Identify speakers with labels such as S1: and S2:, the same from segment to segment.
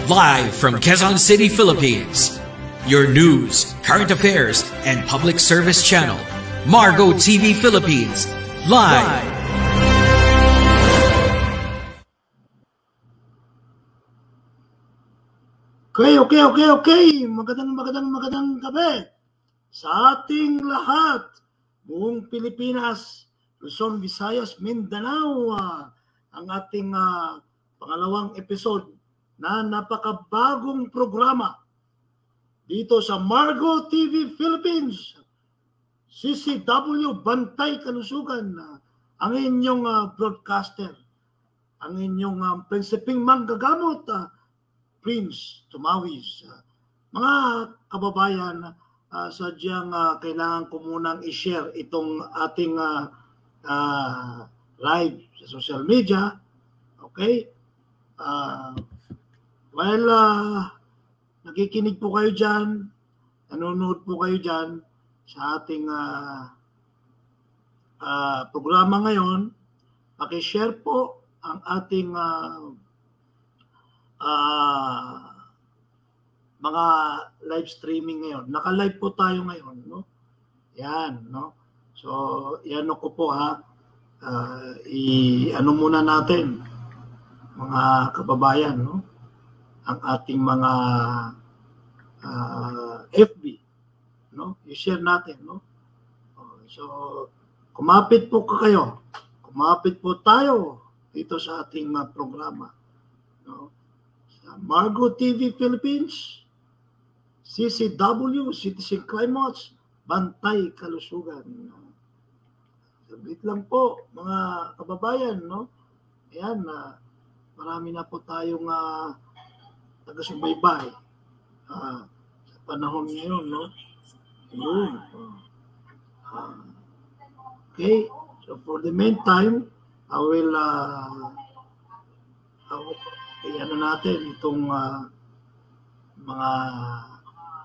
S1: Live from Quezon City, Philippines. Your news, current affairs, and public service channel, Margo TV Philippines. Live.
S2: Okay. Magandang gabi sa ating lahat. Buong Pilipinas, Luzon, Visayas, Mindanao. Ang ating pangalawang episode na napakabagong programa dito sa Margo TV Philippines. CCW Bantay Kalusugan, ang inyong broadcaster, ang inyong prinsiping manggagamot, Prince Tumawis. Mga kababayan, sadyang kailangan ko munang i-share itong ating live sa social media. Okay? While nakikinig po kayo dyan, nanonood po kayo dyan sa ating programa ngayon, paki-share po ang ating mga live streaming ngayon. Naka-live po tayo ngayon, no? Yan, no? So, yan ko po ano muna natin, mga kababayan, no? Ang ating mga FB, no? I-share natin, no? So, kumapit po kayo. Kumapit po tayo dito sa ating programa, no? Sa Margo TV Philippines, CCW, Citizen Climates, Bantay Kalusugan. Sabit lang po, mga kababayan, no? Ayan, marami na po tayong taga-subaybay sa panahon ngayon, no? Yun. Okay, so for the meantime, I will ano natin itong mga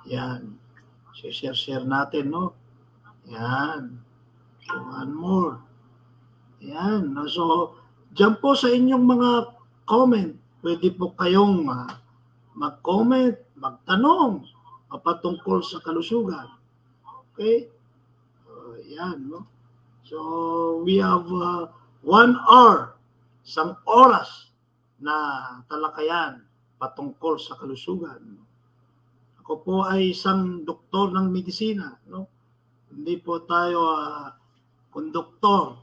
S2: yan, share natin, no? Yan. So, one more. Yan. So, dyan po sa inyong mga comment, pwede po kayong mag-comment, magtanong patungkol sa kalusugan. Okay? Yan, no? So, we have 1 hour, isang oras na talakayan patungkol sa kalusugan. Ako po ay isang doktor ng medisina, no? Hindi po tayo konduktor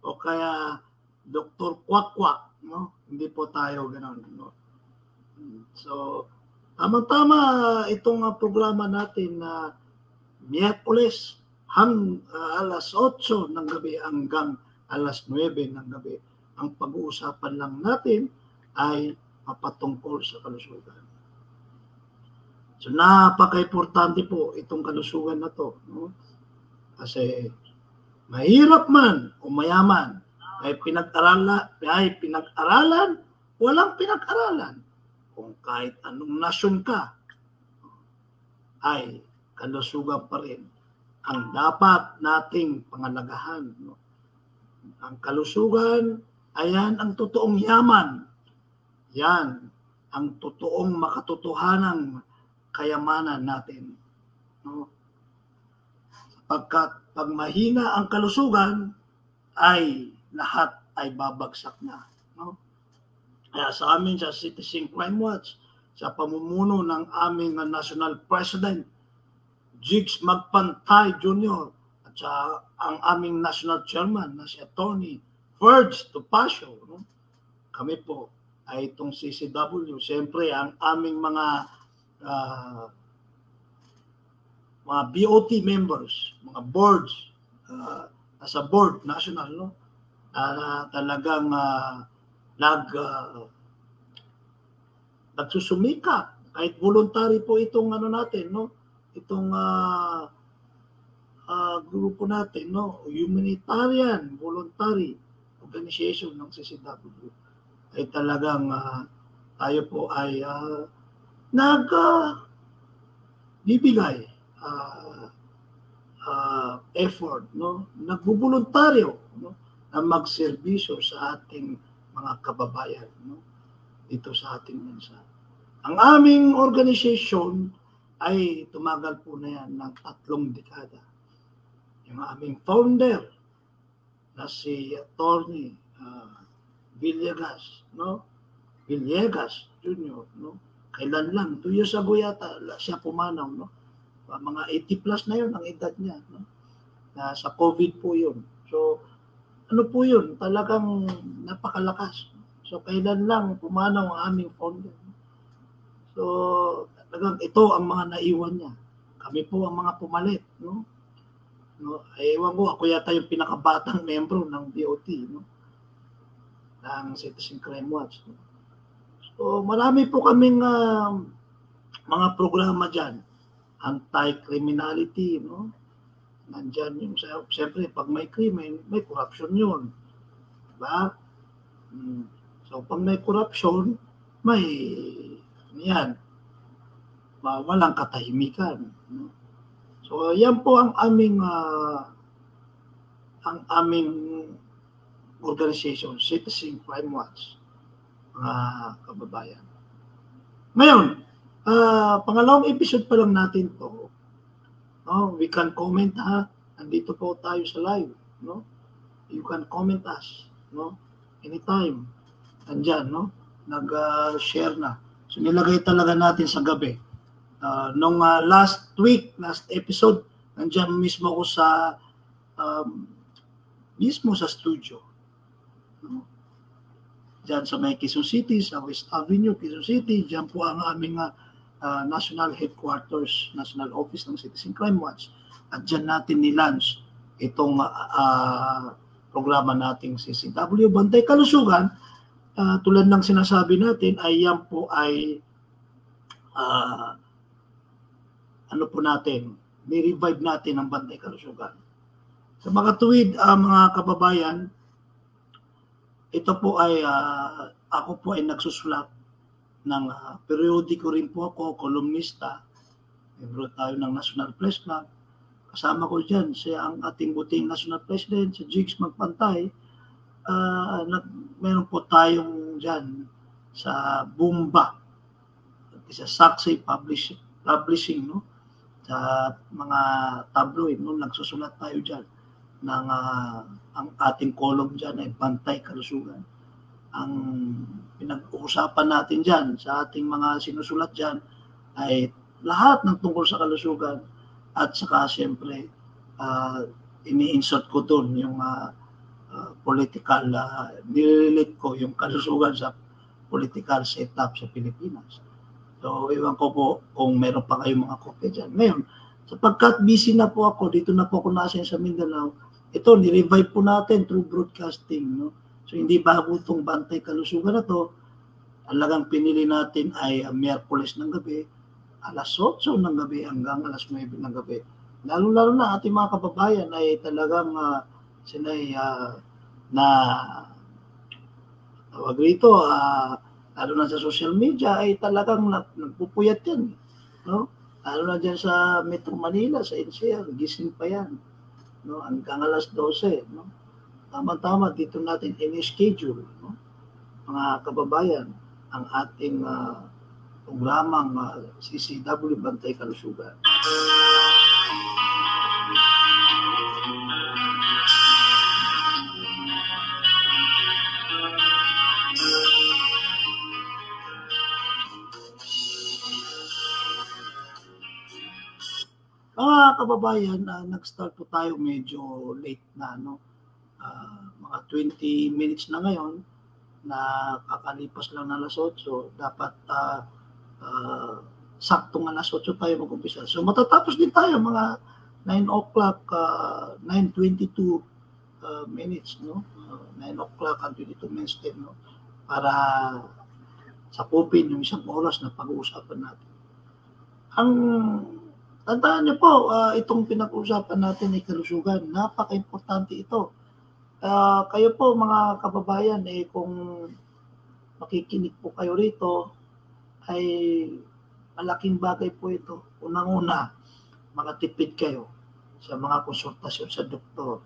S2: o kaya doktor kwak-kwak, no? Hindi po tayo ganoon, no? So, tama-tama itong programa natin na Miyerkules alas 8 ng gabi hanggang alas 9 ng gabi. Ang pag-uusapan lang natin ay mapatungkol sa kalusugan. So, napaka-importante po itong kalusugan na to, no? Kasi mahirap man o mayaman, ay pinag-aralan, walang pinag-aralan. Kung kahit anong nasyon ka, ay kalusugan pa rin ang dapat nating pangalagahan, no? Ang kalusugan, ayan ang totoong yaman. Yan ang totoong makatotohanang kayamanan natin, no? Sapagkat pag mahina ang kalusugan, ay lahat ay babagsak na, no? Kaya sa amin sa Citizen Crime Watch, sa pamumuno ng aming National President, Jigs Magpantay Jr., at sa ang aming National Chairman na si Attorney Ferds Topacio, no? Kami po ay itong CCW. Siyempre, ang aming mga BOT members, mga boards, as a board national, no? Talagang nagsusumikap, kahit voluntary po itong ano natin, no? Itong grupo natin, no? Humanitarian voluntary organization ng CCW, ay talagang tayo po ay bibigay effort, no? Nagbuboluntaryo, no? Na magserbisyo sa ating mga kababayan, no? Dito sa ating bansa. Ang aming organization ay tumagal po na yan ng 3 dekada. Yung aming founder na si Attorney Villegas, no? Villegas Jr., no? Kailan lang, 2 years ago yata siya pumanaw, no? Mga 80 plus na yun ang edad niya, no? Sa COVID po yun. So, ano po yun? Talagang napakalakas. So, kailan lang pumanaw ang aming founder. So, talagang ito ang mga naiwan niya. Kami po ang mga pumalit, no? Ewan ko, ako yata yung pinakabatang membro ng DOT, no? Ng Citizen Crime Watch, no? So, marami po kaming mga programa dyan. Anti-criminality, no? Nandyan yung, siyempre, pag may krimen, may corruption yun. Diba? So, pag may corruption, may, yan, walang katahimikan. No? So, yan po ang aming organization, Citizen Crime Watch, mga kababayan. Ngayon, pangalawang episode pa lang natin to. No? We can comment, ha? Nandito po tayo sa live. No? You can comment us. No? Anytime. Nandyan, no? Nag-share na. So, nilagay talaga natin sa gabi. Nung last episode, nandyan mismo ako sa studio. No? Diyan sa may Quezon City, sa West Avenue, Quezon City, diyan po ang aming national headquarters, national office ng Citizen Crime Watch. At diyan natin ni-launch itong programa nating CCW, Bantay Kalusugan. Tulad ng sinasabi natin, ay yan po ay ano po natin, ni-revive natin ang Bantay Kalusugan. Sa mga tuwid, mga kababayan, ito po ay, ako po ay nagsusulat ng periodiko rin po ako, kolumnista. Membro tayo ng National Press Club. Kasama ko dyan, siya ang ating buting National President, si Jigs Magpantay. Meron po tayong dyan sa Bumba, sa Saksi Publishing, no? Sa mga tabloid, no? Nagsusulat tayo dyan ng ang ating column dyan ay Bantay Kalusugan. Ang pinag-uusapan natin dyan sa ating mga sinusulat dyan ay lahat ng tungkol sa kalusugan at saka siyempre ini-insert ko doon yung political, nililate ko yung kalusugan sa political setup sa Pilipinas. So, iwan ko po kung meron pa kayong mga kopya dyan. Ngayon, sapagkat busy na po ako, dito na po ako nasa sa Mindanao, ito, ni-revive po natin through broadcasting. No? So, hindi bago itong Bantay Kalusugan na to. Talagang pinili natin ay Miyerkules ng gabi, alas 8 ng gabi hanggang alas 9 ng gabi. Lalo-lalo na ating mga kababayan ay talagang sila ay tawag rito, lalo na sa social media ay talagang nagpupuyat yan. No? Lalo na dyan sa Metro Manila, sa NCR, gising pa yan. No, hanggang alas 12, no? Tama-tama dito natin in-schedule, no? Mga kababayan, ang ating programang CCW Bantay Kalusugan. Mga kababayan, nag-start po tayo medyo late na, no? Mga 20 minutes na ngayon na kakalipas lang na alas 8. Dapat saktong alas 8 tayo mag-umpisa. So matatapos din tayo mga 9 o'clock, 9:22 minutes, no? 9 o'clock and 22 minutes din, no? Para sakupin yung isang oras na pag-uusapan natin. Tandaan niyo po, itong pinag-uusapan natin ay kalusugan. Napaka-importante ito. Kayo po mga kababayan, kung makikinig po kayo rito, ay malaking bagay po ito. Unang-una, makatipid kayo sa mga konsultasyon sa doktor.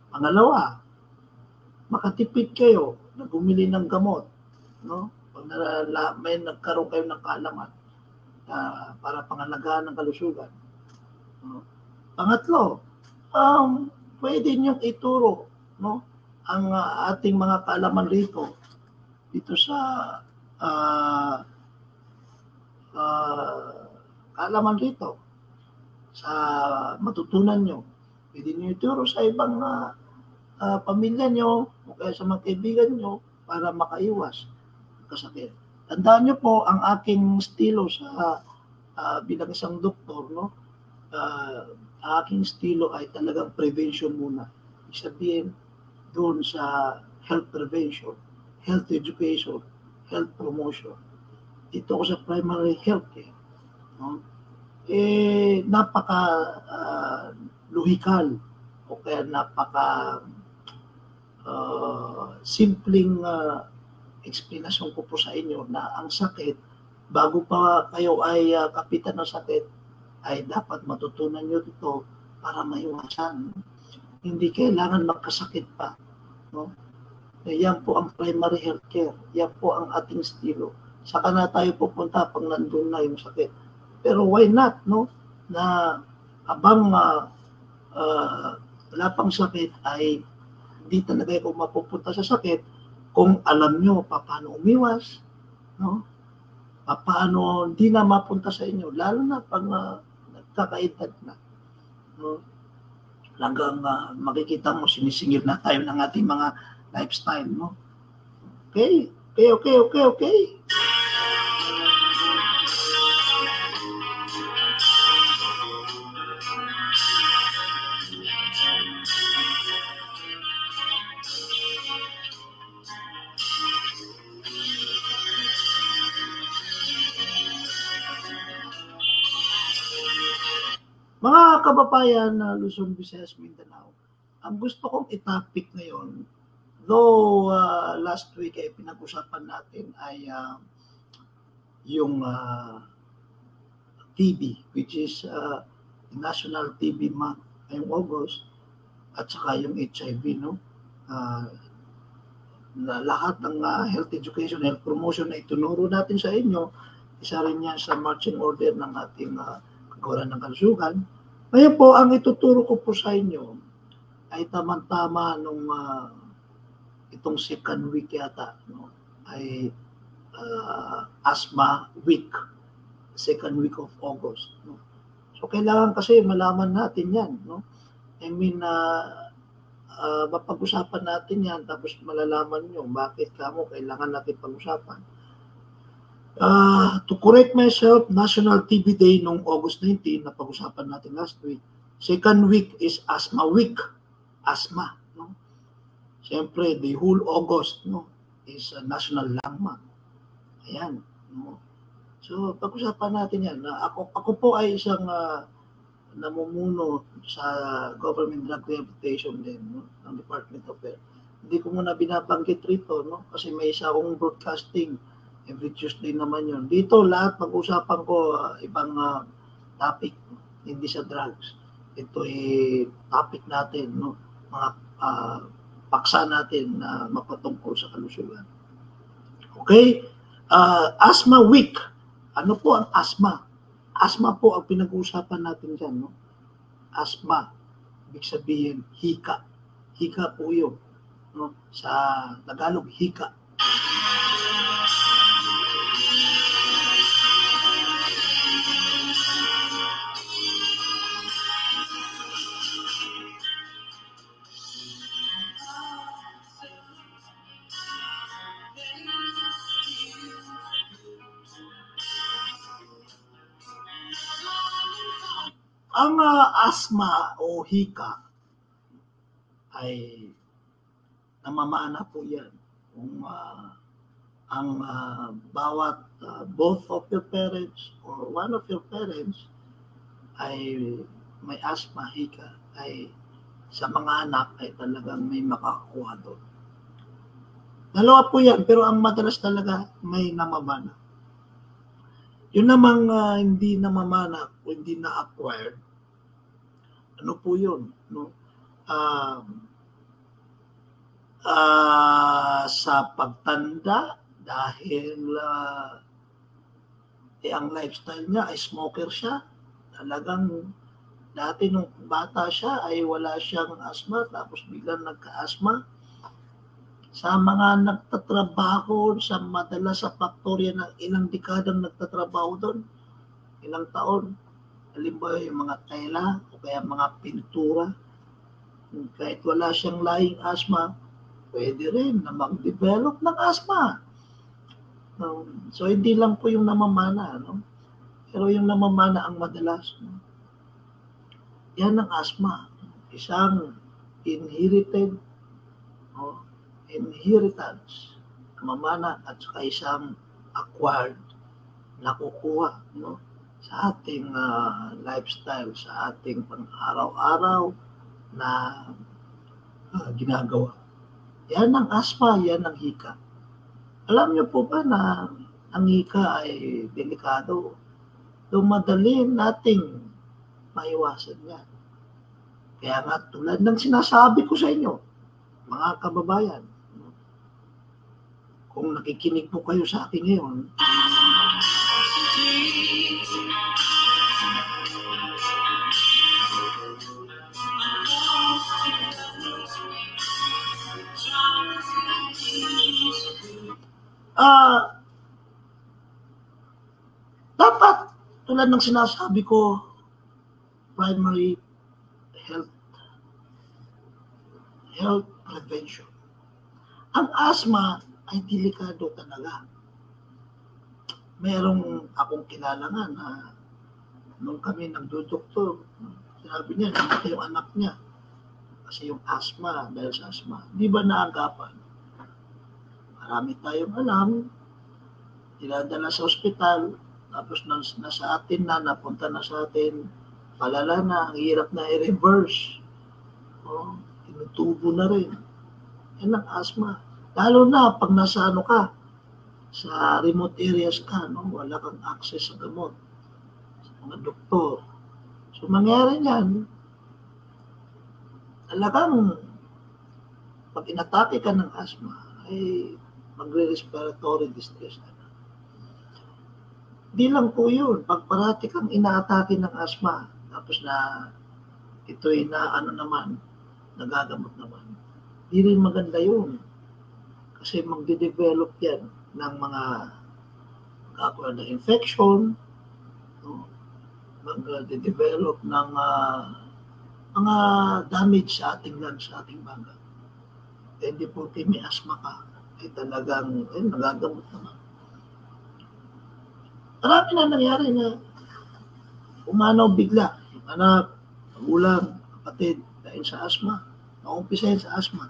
S2: Pangalawa, makatipid kayo na bumili ng gamot. No? Pag may nagkaroon kayo ng kaalaman para pangalagaan ng kalusugan. Pangatlo, pwede niyong ituro, no, ang ating mga kaalaman dito sa kaalaman rito sa matutunan nyo. Pwede nyo ituro sa ibang pamilya nyo o kaya sa mga kaibigan nyo para makaiwas kasakit. Tandaan nyo po ang aking estilo sa bilang isang doktor, no? Aking estilo ay talagang prevention muna. Ibig sabihin, doon sa health prevention, health education, health promotion. Dito ako sa primary health care. No? Napaka lohikal o kaya napaka simpleng explanation ko po sa inyo na ang sakit, bago pa kayo ay kapitan ng sakit, ay dapat matutunan nyo ito para maiwasan. Hindi kailangan magkasakit pa. No? Yan po ang primary health care. Yan po ang ating estilo. Saka na tayo pupunta pag nandun na yung sakit. Pero why not, no? Na abang wala pang sakit ay hindi talaga kayo mapupunta sa sakit kung alam nyo paano umiwas, no? Paano hindi na mapunta sa inyo, lalo na pag nagkakaedad na. No? Hanggang makikita mo, sinisingil na tayo ng ating mga lifestyle, no? Okay. Mga kababayan na Luzon, Visayas, Mindanao, ang gusto kong i-topic ngayon, though last week ay pinag-usapan natin ay yung TB, which is National TB Month ngayong August, at saka yung HIV, no? Na lahat ng health education, health promotion na itunuro natin sa inyo, isa rin yan sa marching order ng ating kagawaran ng kalusugan. Ngayon po, ang ituturo ko po sa inyo ay tamang-tama nung itong second week yata, no? Ay asthma week, second week of August. No? So, kailangan kasi malaman natin yan. No? I mean, mapag-usapan natin yan, tapos malalaman nyo bakit kamo kailangan natin pag-usapan. To correct myself, National TB Day noong August 19 na pag-usapan natin last week. Second week is Asthma Week. Asthma. No? Siyempre, the whole August, no, is National Lung Month. Ayan. No? So, pag-usapan natin yan. Ako po ay isang namumuno sa Government Drug Rehabilitation din, no, ng Department of Health. Hindi ko muna binabanggit rito, no, kasi may isa akong broadcasting every Tuesday naman yun. Dito, lahat mag-usapan ko ibang topic, hindi sa drugs. Ito ay topic natin, no? Mga paksa natin na mapatungkol sa kalusugan. Okay? Asthma Week. Ano po ang asthma? Asthma po ang pinag-uusapan natin dyan, no? Asthma. Ibig sabihin, hika. Hika po yun. No? Sa Tagalog, hika. Ang asthma o hika ay namamana po yan. Kung ang bawat both of your parents or one of your parents ay may asthma, hika, ay sa mga anak ay talagang may makakuha doon. Dalawa po yan, pero ang madalas talaga may namamana. Yun namang hindi namamana o hindi na-acquired, ano po yun? No? Sa pagtanda, dahil ang lifestyle niya ay smoker siya. Talagang dati nung bata siya ay wala siyang asthma, tapos biglang nagka-asthma. Sa mga nagtatrabaho sa madalas sa faktorya ng ilang dekadang nagtatrabaho doon, ilang taon, halimbawa yung mga tela o kaya mga pintura, kahit wala siyang lahing asthma, pwede rin na mag-develop ng asthma. So, hindi lang po yung namamana, no? Pero yung namamana ang madalas. No? Yan ang asthma. Isang inherited, no? Inheritance, namamana, at saka isang acquired, nakukuha, no? Sa ating lifestyle, sa ating pang-araw-araw na ginagawa. Yan ang asthma, yan ang hika. Alam niyo po ba na ang hika ay delikado? Madali nating maiwasan yan. Kaya nga tulad ng sinasabi ko sa inyo, mga kababayan, kung nakikinig po kayo sa akin ngayon, dapat tulad ng sinasabi ko, primary health prevention. Ang asthma ay delikado talaga. Merong akong kilala nga na nung kami nagdodoktor, sinabi niya, namatay yung anak niya kasi yung asthma, dahil sa asthma. Di ba naagapan? Marami tayong alam, dinadala sa ospital, tapos nasa atin na, napunta na sa atin, palala na, ang hirap na i-reverse. Tinutubo na rin. Yan ang asthma. Lalo na pag nasa sa remote areas ka, no? Wala kang access sa gamot, sa mga doktor. So, mangyari yan, talagang pag inatake ka ng asthma, ay magre-respiratory distress ka na. Di lang po yun. Pag parati kang inaatake ng asthma, tapos na ito'y nagagamot naman, di rin maganda yun. Kasi magde-develop yan ng mga magkakaroon ng infection, no? Magde-develop ng mga damage sa ating lungs, sa ating baga. Hindi po may asthma ka, ay talagang nagagamot naman. Marami na nangyari na umanaw bigla, yung anak, magulang, kapatid, dahil sa asthma, naumpisahin sa asthma.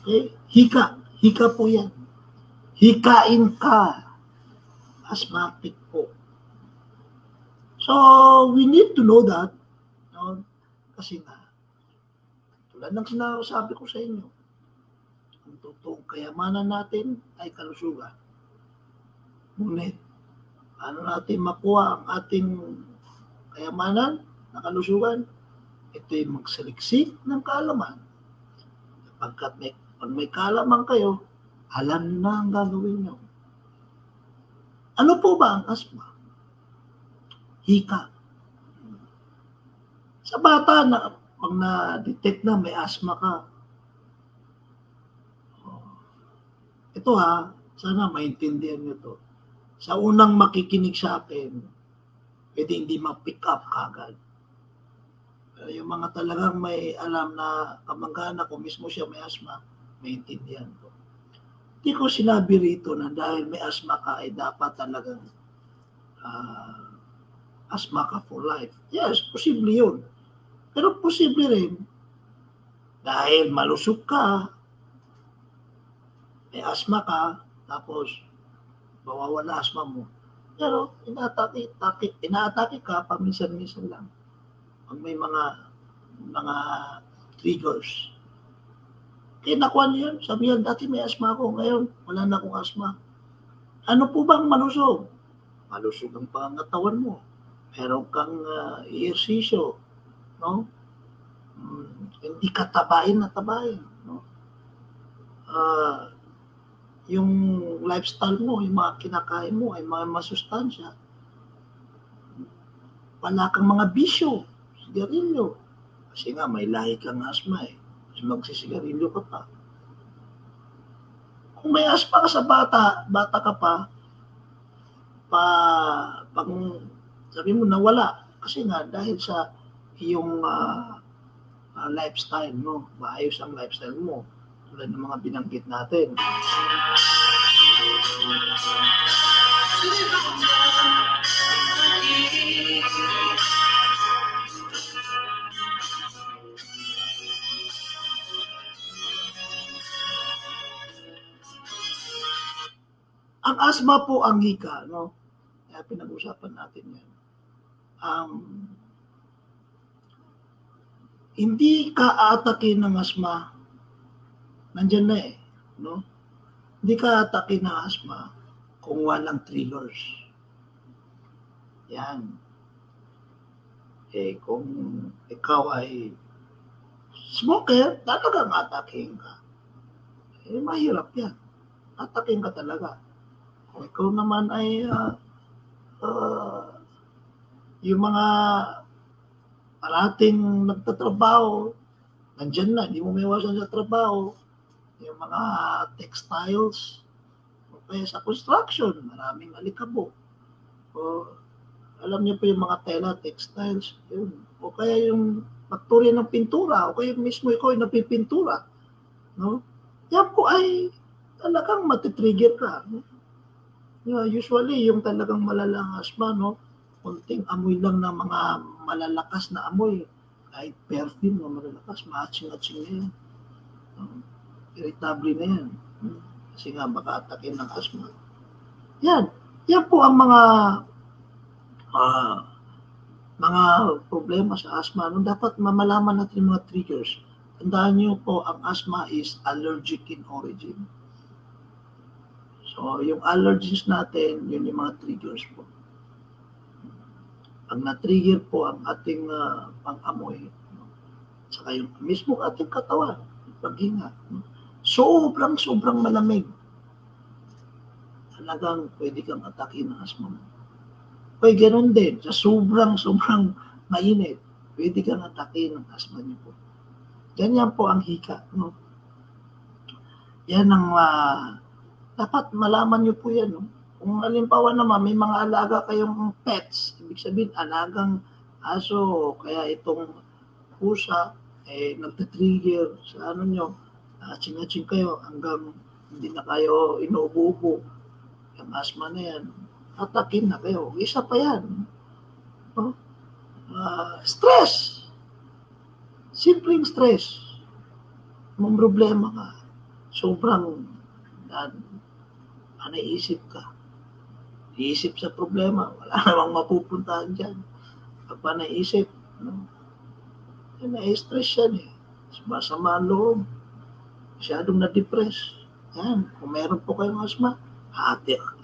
S2: Okay? Hika po yan. Hikain ka. Asthmatic po. So, we need to know that. No? Kasi nga, tulad ng sinasabi ko sa inyo, ang totoong kayamanan natin ay kalusugan. Ngunit, paano natin makuha ang ating kayamanan na kalusugan? Ito'y magsaliksik ng kaalaman. Pagkat may kaalaman kayo, alam na ang gagawin nyo. Ano po ba ang asthma? Hika. Sa bata na pag na-detect na may asthma ka, ito sana maintindihan nyo to. Sa unang makikinig sa akin, pwede hindi ma-pick up kagad. Pero yung mga talagang may alam na kamag-anak ko mismo siya may asthma, maintindihan ko. Hindi ko sinabi rito na dahil may asthma ka ay dapat talagang asthma ka for life. Yes, posible yun. Pero posible rin dahil malusog ka, may asthma ka, tapos mawawala asthma mo. Pero inaatake ka paminsan-minsan lang. Pag may mga triggers. Kaya nakuha niyo yun. Sabi yan, dati may asthma ako. Ngayon, wala na akong asthma. Ano po bang malusog? Malusog ang pangatawan mo. Meron kang ehersisyo. No? Hindi ka tabain. No? yung lifestyle mo, yung mga kinakain mo ay mga masustansya. Wala kang mga bisyo, sigarilyo. Kasi nga may lahi kang asma eh. Kasi magsisigarilyo ka pa. Kung may asma ka sa bata ka pa, pag sabi mo nawala. Kasi nga dahil sa iyong lifestyle mo, maayos ang lifestyle mo. Tulad ng mga binanggit natin. Ang asma po ang hika, no? Kaya pinag-usapan natin yan. Hindi ka aatakin ng asma, nandyan na eh, no? Hindi ka aatakin ng asma kung walang triggers. Yan. Eh, kung ikaw ay smoker, talagang atakin ka. Eh, mahirap yan. Atakin ka talaga. Kung ikaw naman ay yung mga parating nagtatrabaho, nandyan na, hindi mo may iwasan sa trabaho. Yung mga textiles, o kaya sa construction, maraming alikabok. O, alam niyo po yung mga tela, textiles, yun. O kaya yung factory ng pintura, o kaya mismo ikaw ay napipintura. No? Yan po ay talagang matitrigger ka. No? Usually, yung talagang malalang asma, no? Kunting amoy lang ng mga malalakas na amoy. Kahit perfume na malalakas, maatsing-atsing na yan. Irritable na yan. Kasi nga, baka atakin ng asma. Yan. Yan po ang mga problema sa asma. No? Dapat mamalaman natin yung mga triggers. Tandaan niyo po, ang asma is allergic in origin. So, yung allergies natin, yun yung mga triggers po. Pag na-trigger po ang ating pang-amoy, saka yung mismo ating katawan, paghinga, sobrang malamig. Talagang pwede kang atakin ng asma mo. Kaya ganoon din, sa sobrang mainit, pwede kang atakin ng asma niyo po. Ganyan po ang hika. No? Yan ang dapat malaman nyo po yan. No? Kung halimbawa naman, may mga alaga kayong pets, ibig sabihin, alagang aso, kaya itong pusa, nagtitrigger sa ano nyo, atsing-atsing kayo hanggang hindi na kayo inuubo-ubo. Yung asma na yan, atakin na kayo. Isa pa yan. No? Stress. Simpleng stress. May problema ka. Sobrang naisip ka. Iisip sa problema, wala namang mapupuntahan dyan. Pag naisip, no? Na-stress yan eh. Sumasama ang loob. Masyadong na-depress. Yan. Kung meron po kayong asma,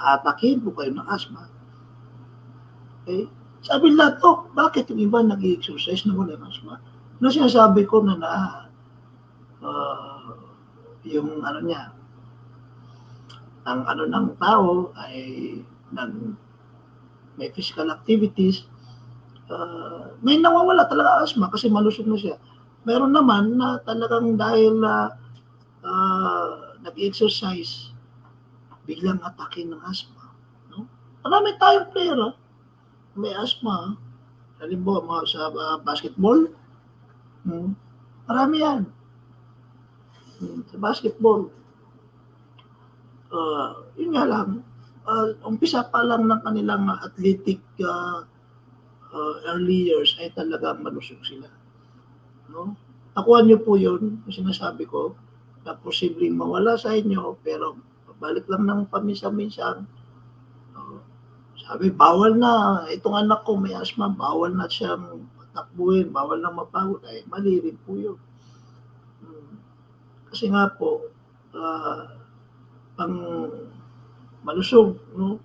S2: atakin po kayo ng asma. Okay? Sabi lahat, bakit yung iba nag-i-exercise na wala ng asma? No, sinasabi ko na yung ano niya, ang ano ng tao ay may physical activities, may nawawala talaga asma kasi malusog na siya. Meron naman na talagang dahil nag-exercise, biglang atake ng asma. No? Marami tayong player, may asma. Halimbawa, sa basketball, marami yan. Sa basketball, yun nga lang, umpisa pa lang ng kanilang athletic early years ay talagang malusog sila. No? Nakuha niyo po yun, yung sinasabi ko, na posibleng mawala sa inyo, pero balik lang ng paminsan-minsan. Sabi, bawal na, itong anak ko may asma, bawal na siyang takbuhin, bawal na mapagod, ay mali rin po yun. Kasi nga po, ang malusog, no?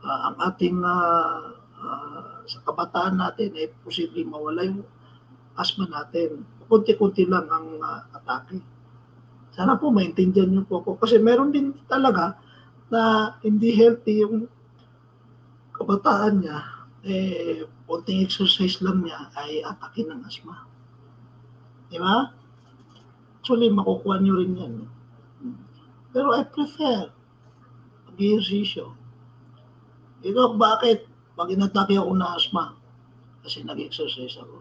S2: Ang ating sa kabataan natin ay posibleng mawala yung asma natin. Kunti-kunti lang ang atake. Sana po maintindihan niyo po ako. Kasi meron din talaga na hindi healthy yung kabataan niya. Konting exercise lang niya ay atake ng asma. Di ba? Actually, makukuha niyo rin yan. Pero I prefer mag-ehersisyo. Ikaw, bakit? Pag inatake ako na asma, kasi nag-exercise ako,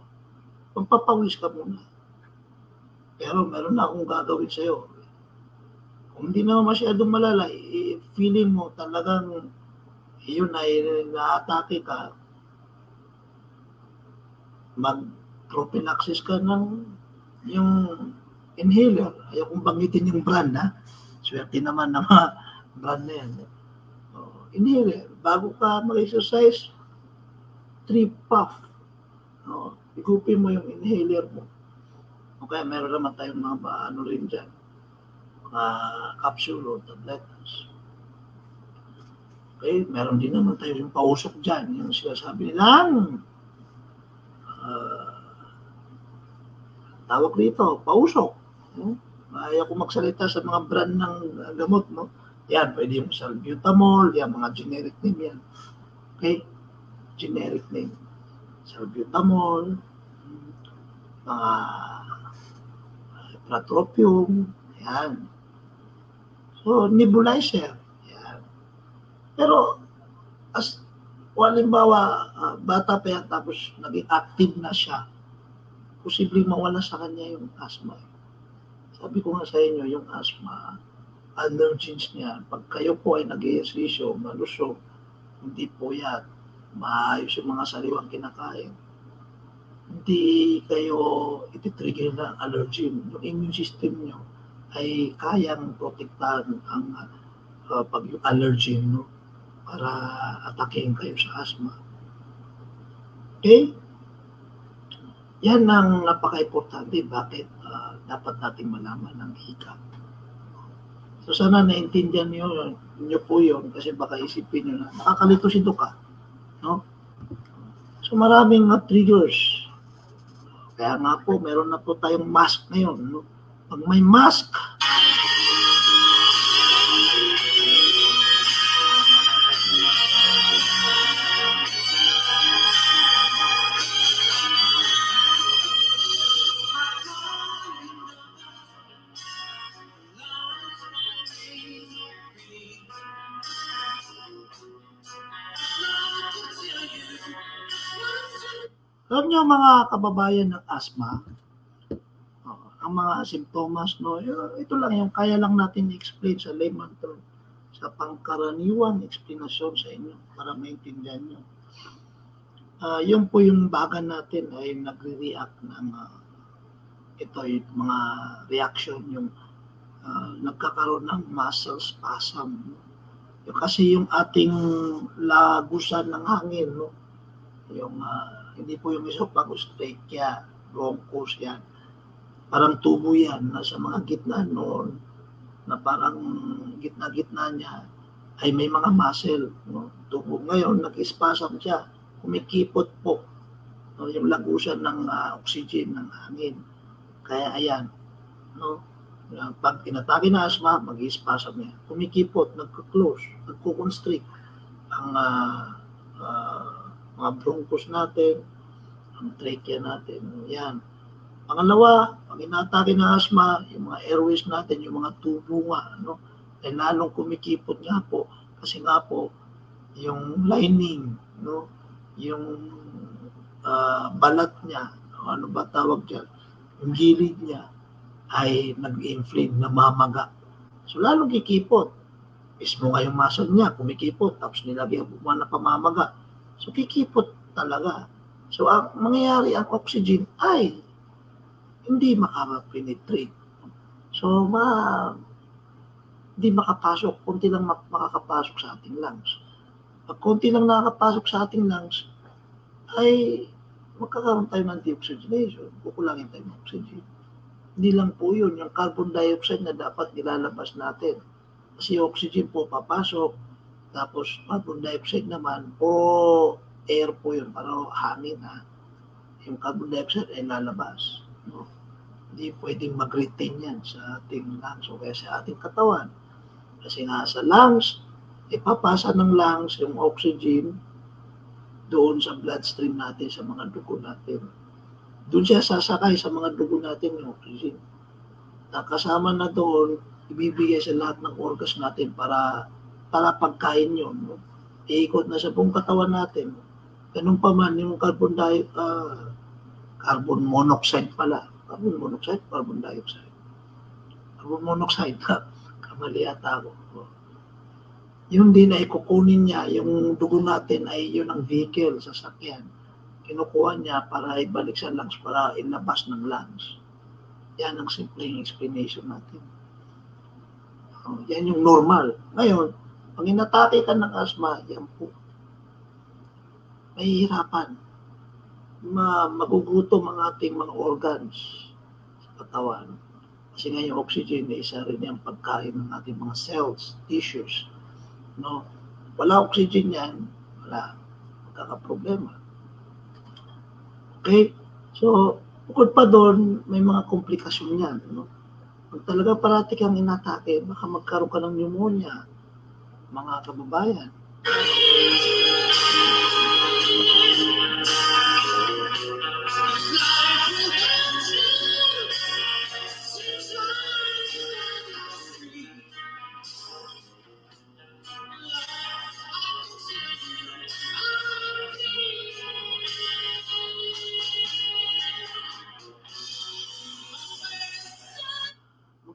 S2: magpapawis ka muna. Pero meron na akong gagawin sa'yo. Kung hindi naman masyadong malala, feeling mo talagang yun ay na-atake ka, mag-prophylaxis ka ng yung inhaler. Ayaw kong banggitin yung brand, ha? Swerte naman ng mga brand na yan. Inhaler. Bago ka mag-exercise, 3 puff. Igupin mo yung inhaler mo. Okay, meron naman tayong mga ano rin dyan. Mga capsule o tabletas. Okay, meron din naman tayo yung pausok dyan. Yung sinasabi nilang tawag dito, pausok. Ayaw ko magsalita sa mga brand ng gamot, no? Yan, pwede yung salbutamol, yan, mga generic name yan. Okay? Generic name. Salbutamol, mga pratropium, yan. So, nebulizer, yan. Pero, as halimbawa, bata pa yan, tapos naging active na siya, posibleng mawala sa kanya yung asthma. Sabi ko nga sa inyo, yung asthma, allergens niya, pag kayo po ay nag-ehersisyo, malusog, hindi po yan, maayos yung mga sariwang kinakain, hindi kayo ititrigger ng allergen. Yung immune system nyo ay kayang protektahan ang pag yung allergen, no? Para atakein kayo sa asthma. Okay? Yan ang napaka-importante bakit dapat nating malaman ng hika. So sana naintindihan niyo po yun kasi baka isipin niyo na nakakalito si Duka. No? So maraming triggers. Kaya nga po, meron na po tayong mask ngayon. No? Pag may mask, alam niyo mga kababayan ng asthma, ang mga simptomas, no, ito lang yung kaya lang natin i-explain sa layman term, sa pangkaraniwang explanation sa inyo para maintindihan nyo. Yung po yung baga natin ay nagre-react ng ito yung mga reaction, yung nagkakaroon ng muscle spasm. Kasi yung ating lagusan ng hangin, no, yung hindi po yung esophagus, trachea, bronchus, yan. Parang tubo yan, nasa mga gitna noon, na parang gitna-gitna niya, ay may mga muscle, no? Tubo. Ngayon, nag-spasm siya, kumikipot po, no? Yung lagusan ng oxygen, ng hangin. Kaya ayan, no? Pag tinatake na asthma, mag-spasm niya. Kumikipot, nagko-close, nagko-constrict ang mga bronchus natin, ang trachea natin, yan. Pangalawa, pag inatake na asthma, yung mga airways natin, yung mga tubo nga, no, ay lalong kumikipot nga po, kasi nga po, yung lining, no, yung balat niya, ano ba tawag dyan, yung gilid niya, ay nag-inflame, namamaga. So, lalong kikipot. Mismo nga yung muscle niya, kumikipot, tapos nilagyan po na pamamaga. So, kikipot talaga. So, ang mangyayari, ang oxygen ay hindi makapenetrate. So, hindi makapasok. Kunti lang makakapasok sa ating lungs. Pag kunti lang nakakapasok sa ating lungs, ay magkakaroon tayo ng deoxygenation. Kukulangin tayo ng oxygen. Hindi lang po yun. Yung carbon dioxide na dapat nilalabas natin. Kasi oxygen po papasok. Tapos carbon dioxide naman o air po yun, parang hangin ha. Yung carbon dioxide ay lalabas. No? Hindi pwedeng mag-retain yan sa ating lungs o kaya sa ating katawan. Kasi nga sa lungs, ipapasa ng lungs yung oxygen doon sa bloodstream natin, sa mga dugo natin. Doon siya sasakay sa mga dugo natin yung oxygen. Kasama na doon, ibibigay sa lahat ng organs natin para pagkain yun. No? Iikot na sa buong katawan natin. Ganun pa man yung carbon monoxide pala. Carbon monoxide, carbon dioxide. Carbon monoxide, kamali ata ako. Yun din ay kukunin niya, yung dugo natin ay yun ang vehicle, sasakyan. Kinukuha niya para ibalik sa lungs, para inabas ng lungs. Yan ang simpleng explanation natin. Yan yung normal. Ngayon, pag inatake ka ng asthma, yan po. Mahihirapan. Magugutom ang ating mga organs sa katawan. Kasi nga yung oxygen, isa rin yung pagkain ng ating mga cells, tissues. No? Wala oxygen yan, wala. Magkakaproblema. Okay? So, bukod pa doon, may mga komplikasyon yan. No? Pag talaga parati kang inatake, baka magkaroon ka ng pneumonia, mga kababayan.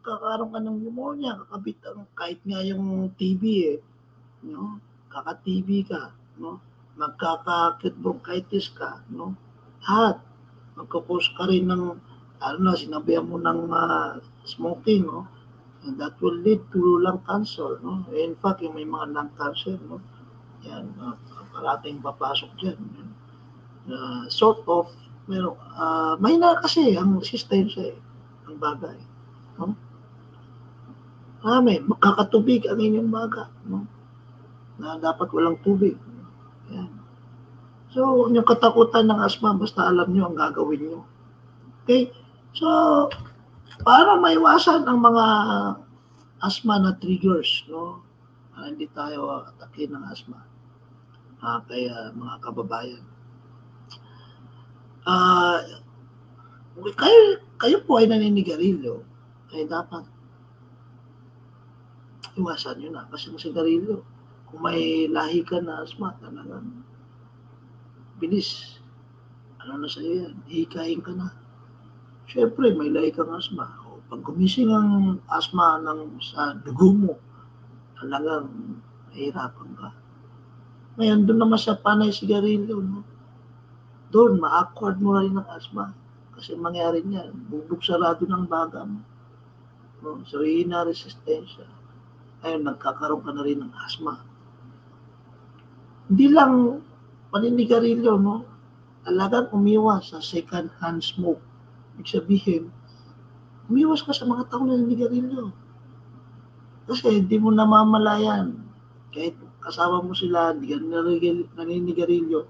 S2: Magkakaroon ka ng pneumonia, kakabit ang kahit nga yung TB no? Kaka-TB ka, no? Magkaka-acute bronchitis ka, no? Lahat. Magkakos ka rin ng, sinabihan mo ng smoking, no? And that will lead to lung cancer, no? In fact, yung may mga lung cancer, no? Yan, parating papasok dyan. Sort of, mahina kasi ang resistensya ang bagay, no? Magkakatubig ang inyong baga, no? Na dapat walang tubig. Yan. So, yung katakutan ng asma, basta alam nyo ang gagawin nyo. Okay? So, para maiwasan ang mga asma na triggers, no? Hindi tayo atake ng asma. Kaya mga kababayan. Kayo po ay naninigarilyo. Kaya dapat iwasan nyo na. Kasi ang sigarilyo, kung may lahi ka na asma, talagang bilis. Ano na sa'yo yan? Hikain ka na. Siyempre, may lahi kang asma. O, pag gumising ang asma sa dugo mo, talagang mahirapan ka. Ngayon, doon naman sa panay sigarilyo, no? Doon, ma-accord mo rin ang asma. Kasi mangyari niyan, bubuk-sarado ng baga mo. No? So, hihina resistensya. Ngayon, nagkakaroon ka na rin ng asma. Hindi lang paninigarilyo, no? Talagang umiwas sa second-hand smoke. Ibig sabihin, umiwas ka sa mga taong naninigarilyo. Kasi hindi mo namamalayan. Kahit kasama mo sila, hindi ka naninigarilyo,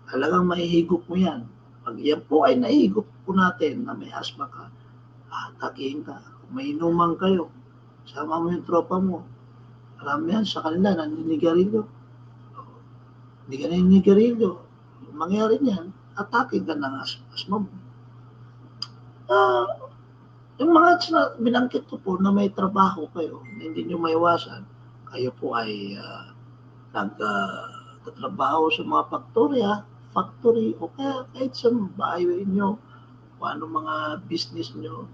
S2: talagang mahihigop mo yan. Pag yan po ay nahihigop po natin na may asma ka, atakihin ka. Kung may inuman kayo, sama mo yung tropa mo. Alam yan sa kanila, naninigarilyo. Hindi ka naninigarilyo. Mangyari niyan, atakin ka ng asma mo. Yung mga binangkit ko po na may trabaho kayo, hindi nyo maiwasan, kayo po ay nagtatrabaho sa mga factory, o kaya kahit sa bahay nyo, o ano mga business nyo,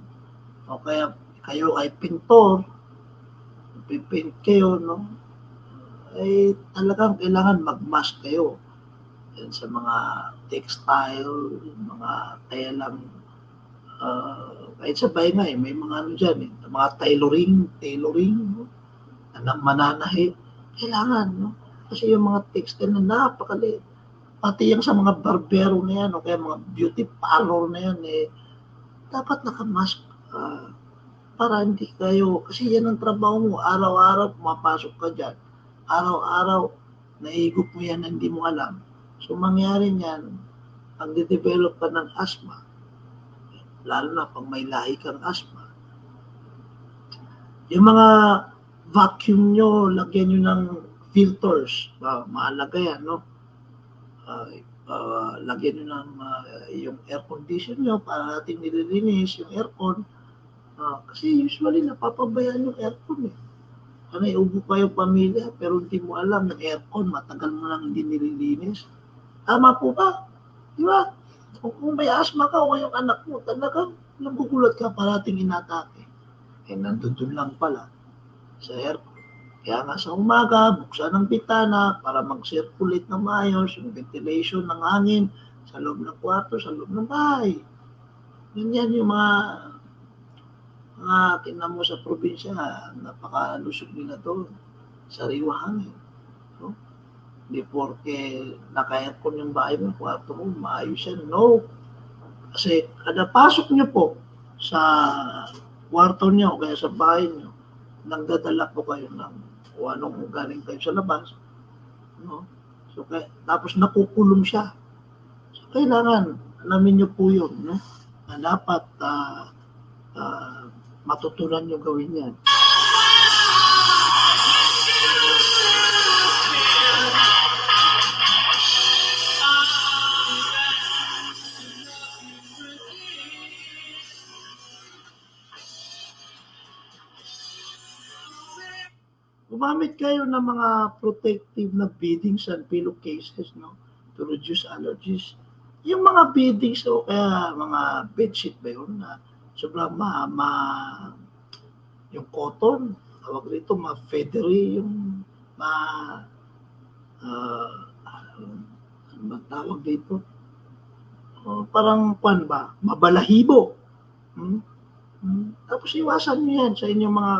S2: o kaya kayo ay pintor, pipint kayo, no? Ay talagang kailangan mag-mask kayo. Yan sa mga textile, mga telang, kahit sa bahay nga may mga ano dyan, mga tailoring, no? Mananahi, kailangan, no? Kasi yung mga textile na napakaliit, pati yung sa mga barbero na yan, o kaya mga beauty parlor na yan, dapat nakamask para hindi kayo, kasi yan ang trabaho mo, araw-araw pumapasok ka dyan, araw-araw naigop mo yan na hindi mo alam. So mangyari niyan, pag de-develop ka ng asthma, lalo na pag may lahi kang asthma. Yung mga vacuum nyo, lagyan nyo ng filters. Mahalaga yan, no? Lagyan nyo ng yung air condition nyo para natin nililinis yung aircon. Kasi usually napapabayaan yung aircon eh. Iubo pa yung pamilya pero hindi mo alam yung aircon, matagal mo lang hindi nililinis. Tama po ba? Di ba? Kung may asthma ka o yung anak mo, talagang nagugulat ka parating inatake. Nandun lang pala sa aircon. Kaya nga sa umaga, buksan ang bitana para mag-circulate na maayos yung ventilation ng hangin sa loob ng kwarto, sa loob ng bahay. Ganyan yung mga tinan mo sa probinsya, napakalusog nila doon. Sariwa hangin. No? Hindi porke naka-aircon yung bahay mo, kwarto mo, maayos yan. No. Kasi kada pasok nyo po sa kwarto nyo o kaya sa bahay nyo, nagdadala po kayo ng o anong galing kayo sa labas. No? So, tapos nakukulong siya. So, kailangan, alamin nyo po yun, no? Na dapat matutunan nyo gawin yan. Gumamit kayo ng mga protective na beddings and pillowcases, no? To reduce allergies. Yung mga beddings o kaya mga bedsheet ba yun na sobrang yung cotton, tawag rito, ma-feathery, yung ano tawag dito? Parang mabalahibo. Tapos iwasan nyo yan sa inyong mga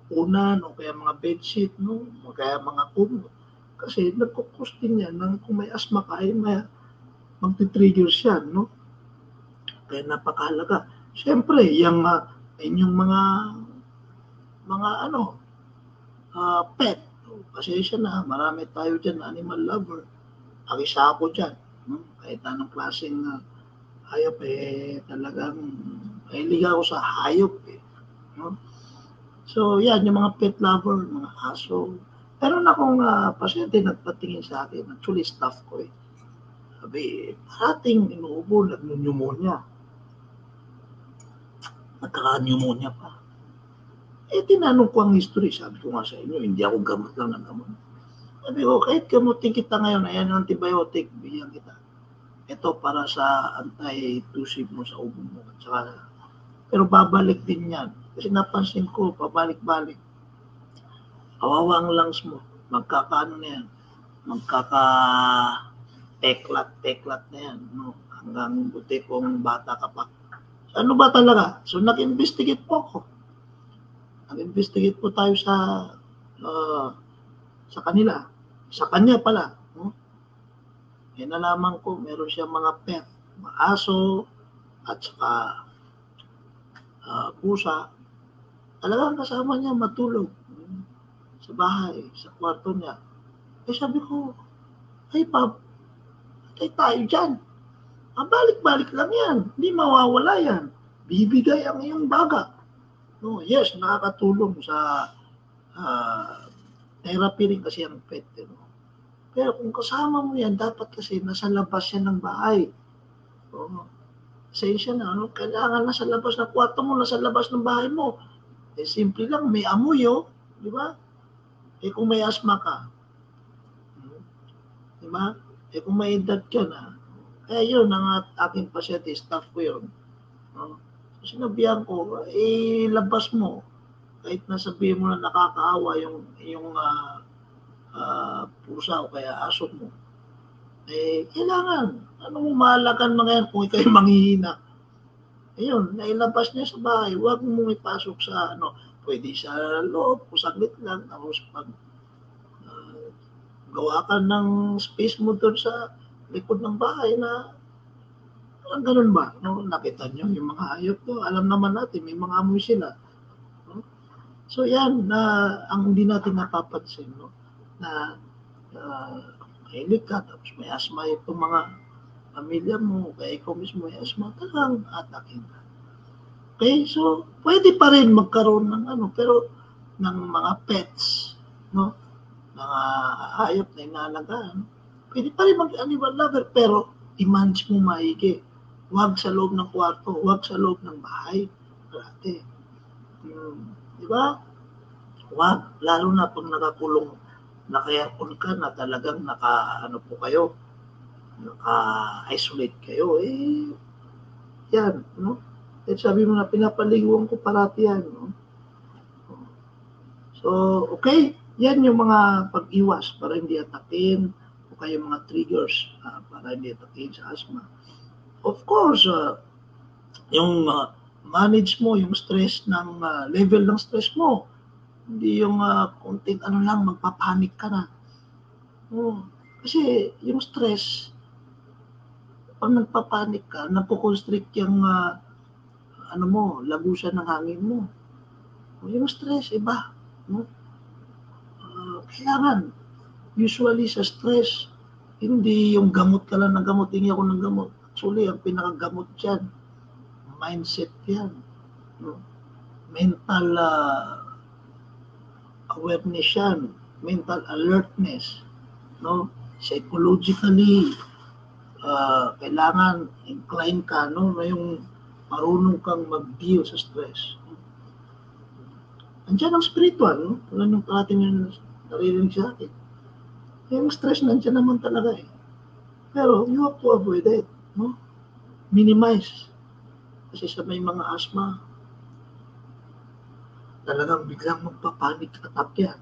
S2: unan o kaya mga bedsheet, no? O kaya mga kumot. Kasi nagkukos din yan kung may asthma ka ay magti-trigger siya, no? Kaya napakahalaga. Siyempre, yung inyong mga pet. Pasensya na, marami tayo dyan, animal lover. Isa ako dyan. No? Kahit anong klaseng hayop, talagang mahilig ako sa hayop. No? So, yan, yung mga pet lover, mga aso. Pero na akong pasyente nagpatingin sa akin, actually staff ko Sabi, parating inuubo, nag-pneumonia. Nagkaka-pneumonia pa. Tinanong ko ang history, sabi ko nga sa inyo, hindi ako gamot lang ng gamot. Sabi ko, kahit gamutin kita ngayon, ayan ang antibiotic, bigyan kita. Ito para sa anti-tussib mo sa ubo mo. Pero babalik din yan. Kasi napansin ko, pabalik-balik. Kawawa ang lungs mo. Magkakaano na yan. Teklat na yan. No? Hanggang buti kong bata ka pa. So, ano ba talaga? So, nag-investigate po ako. Nag-investigate po tayo sa kanila. Sa kanya pala. No? Nalaman ko, meron siya mga pet. Mga aso, at saka pusa. Talagang kasama niya matulog sa bahay, sa kwarto niya. Sabi ko, patay tayo dyan. Balik-balik lang yan. Hindi mawawala yan. Bibigay ang iyong baga. No, yes, nakakatulong sa therapy rin kasi ang pet. No? Pero kung kasama mo yan, dapat kasi nasa labas yan ng bahay. Pasensya na, kailangan nasa labas ng kwarto mo, nasa labas ng bahay mo. Simple lang, may amoy, di ba? Kung may asthma ka, di ba? Kung may edad ka na, kaya yun, ang aking pasyente, staff ko yun. Sinabihan ko, labas mo. Kahit nasabihin mo na nakakaawa yung pusa o kaya aso mo. Kailangan, mahalagan mga yan kung ikaw'y manghihina. Ayun, nailabas niya sa bahay, huwag mong ipasok sa pwede sa loob, saglit lang, tapos pag gawa ka ng space mo doon sa likod ng bahay na parang ganun ba? No? Nakita nyo yung mga hayop to, alam naman natin, may mga amoy sila. No? So yan, ang hindi natin napapansin, no? Na mahilig ka, tapos may asthma itong mga pamilya mo, kaya ikaw mismo ay asthma, talagang atakin ka. Okay, so pwede pa rin magkaroon ng pero ng mga pets, no? Mga hayop na inaalagaan, pwede pa rin mag-animal lover, pero i-manage mo maigi. Huwag sa loob ng kwarto, huwag sa loob ng bahay. Parati. Di ba? Huwag, lalo na pag nakakulong, naka-aircon ka na talagang naka-isolate kayo, yan, no? At sabi mo na, pinapaliguan ko parati yan, no? So, okay, yan yung mga pag-iwas para hindi atakin, o kaya mga triggers para hindi atakin sa asthma. Of course, yung manage mo yung stress ng level ng stress mo. Hindi yung konting magpapanik ka na. Kasi yung stress, pag nagpapanik ka, nagko-constrict yung lagusan ng hangin mo. Yung stress, iba. No? Kailangan, usually sa stress, hindi yung gamot ka lang ng gamot, hindi ako ng gamot. Actually, ang pinakagamot dyan, mindset yan. No? Mental awareness yan, mental alertness, no? Psychologically, kailangan incline ka, no? Yung marunong kang mag-deal sa stress. Andiyan ang spiritual, no? Wala nung ating yung naririnig sa akin. Yung stress nandiyan naman talaga eh. Pero you have to avoid it, no? Minimize. Kasi sa may mga asthma, talagang biglang magpapanik at attack yan.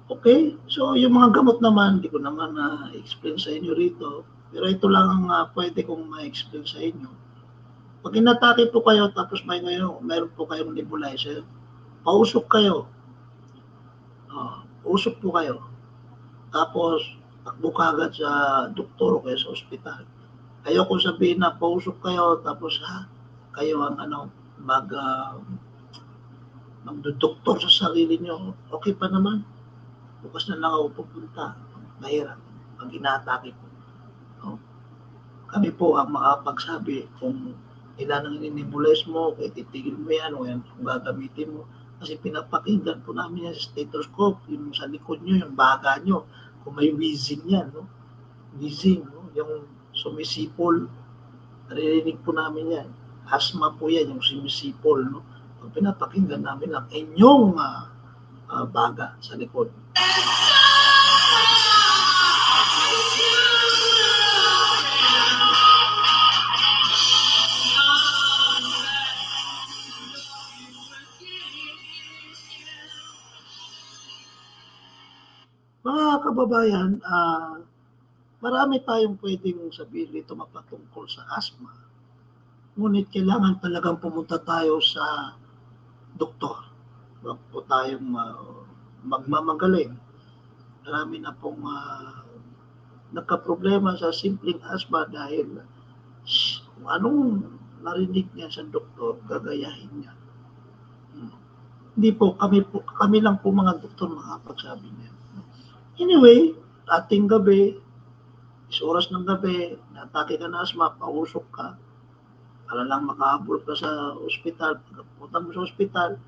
S2: Okay, so yung mga gamot naman, hindi ko naman explain sa inyo rito, pero ito lang ang pwede kong ma-explain sa inyo. Pag inatake po kayo, tapos meron po kayong nebulizer, pausok kayo. Usok po kayo. Tapos, takbo ka agad sa doktor o kaya sa ospital. Ayoko sabihin na pausok kayo, tapos kayo ang magdodoktor sa sarili nyo. Okay pa naman. Bukas na lang ako pupunta. Mahirap. Pag inaatake ko. No? Kami po ang makapagsabi kung ilan ang ininebulize mo, kaya titigil mo yan, o yan kung gagamitin mo. Kasi pinapakinggan po namin yan sa stethoscope, yung sa likod nyo, yung baga nyo. Kung may wheezing yan, no? Wheezing, no? Yung sumisipol. Naririnig po namin yan. Asthma po yan, yung sumisipol, no? Pag pinapakinggan namin ang inyong baga sa likod. Mga kababayan, marami tayong pwedeng sabihin dito mapatungkol sa asthma. Ngunit kailangan talagang pumunta tayo sa doktor. Huwag po tayong magmamagaling. Marami na pong nagka-problema sa simpleng asthma dahil kung anong narinig niya sa doktor, gagayahin niya. Hindi po, kami lang po mga doktor makapagsabi niya. Anyway, ating gabi, oras ng gabi, natake ka na asthma, pausok ka, para lang makahabol ka sa ospital. Pagpunta mo sa ospital,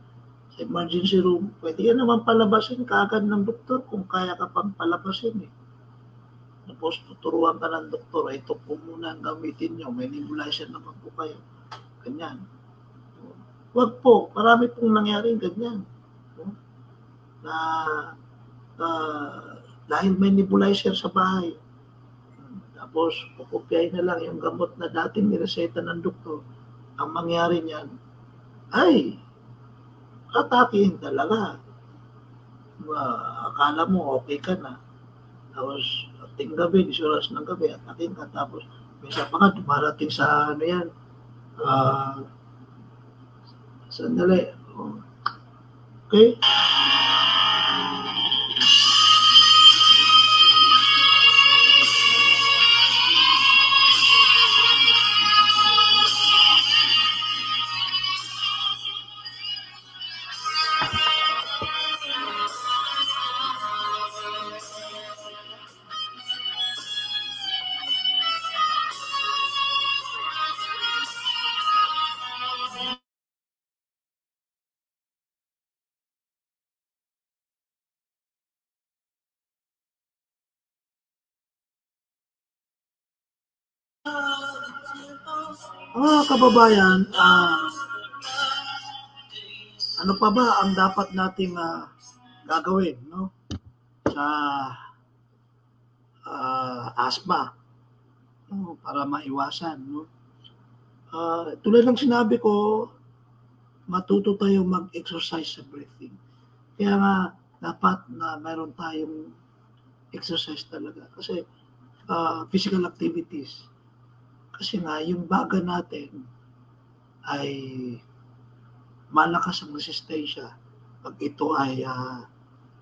S2: sa emergency room, pwede ka naman palabasin kaagad ng doktor kung kaya ka pang palabasin eh. Tapos tuturuan ka ng doktor, ito po muna ang gamitin nyo, may nebulizer naman po kayo. Ganyan. Huwag po, marami pong nangyaring ganyan. Dahil may nebulizer sa bahay, tapos pupupyahin na lang yung gamot na dating nireseta ng doktor, ang mangyari niyan ay atakihin talaga. Akala mo okay ka na, tapos ating gabi, 10 oras ng gabi, atakihin ka, tapos minsan pa nga dumarating sa yan, sandali, okay? Mga kababayan, ano pa ba ang dapat nating gagawin, no? Sa asthma, no? Para maiwasan, no? Tulad ng sinabi ko, matuto tayo mag-exercise sa breathing. Kaya nga, dapat na mayroon tayong exercise talaga. Kasi physical activities. Kasi nga, yung baga natin ay malakas ang resistensya pag ito ay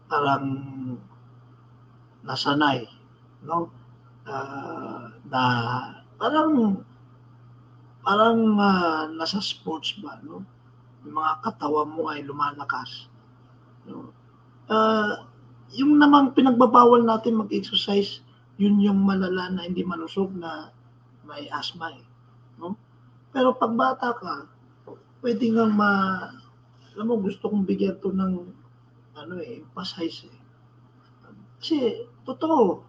S2: parang nasanay, no? Na parang nasa sports ba, no? Yung mga katawan mo ay lumalakas, no? Yung namang pinagbabawal natin mag-exercise, yun yung malala na hindi malusog na may asthma, no? Pero pag bata ka, pwede nga alam mo, gusto kong bigyan to ng emphasize. Kasi totoo,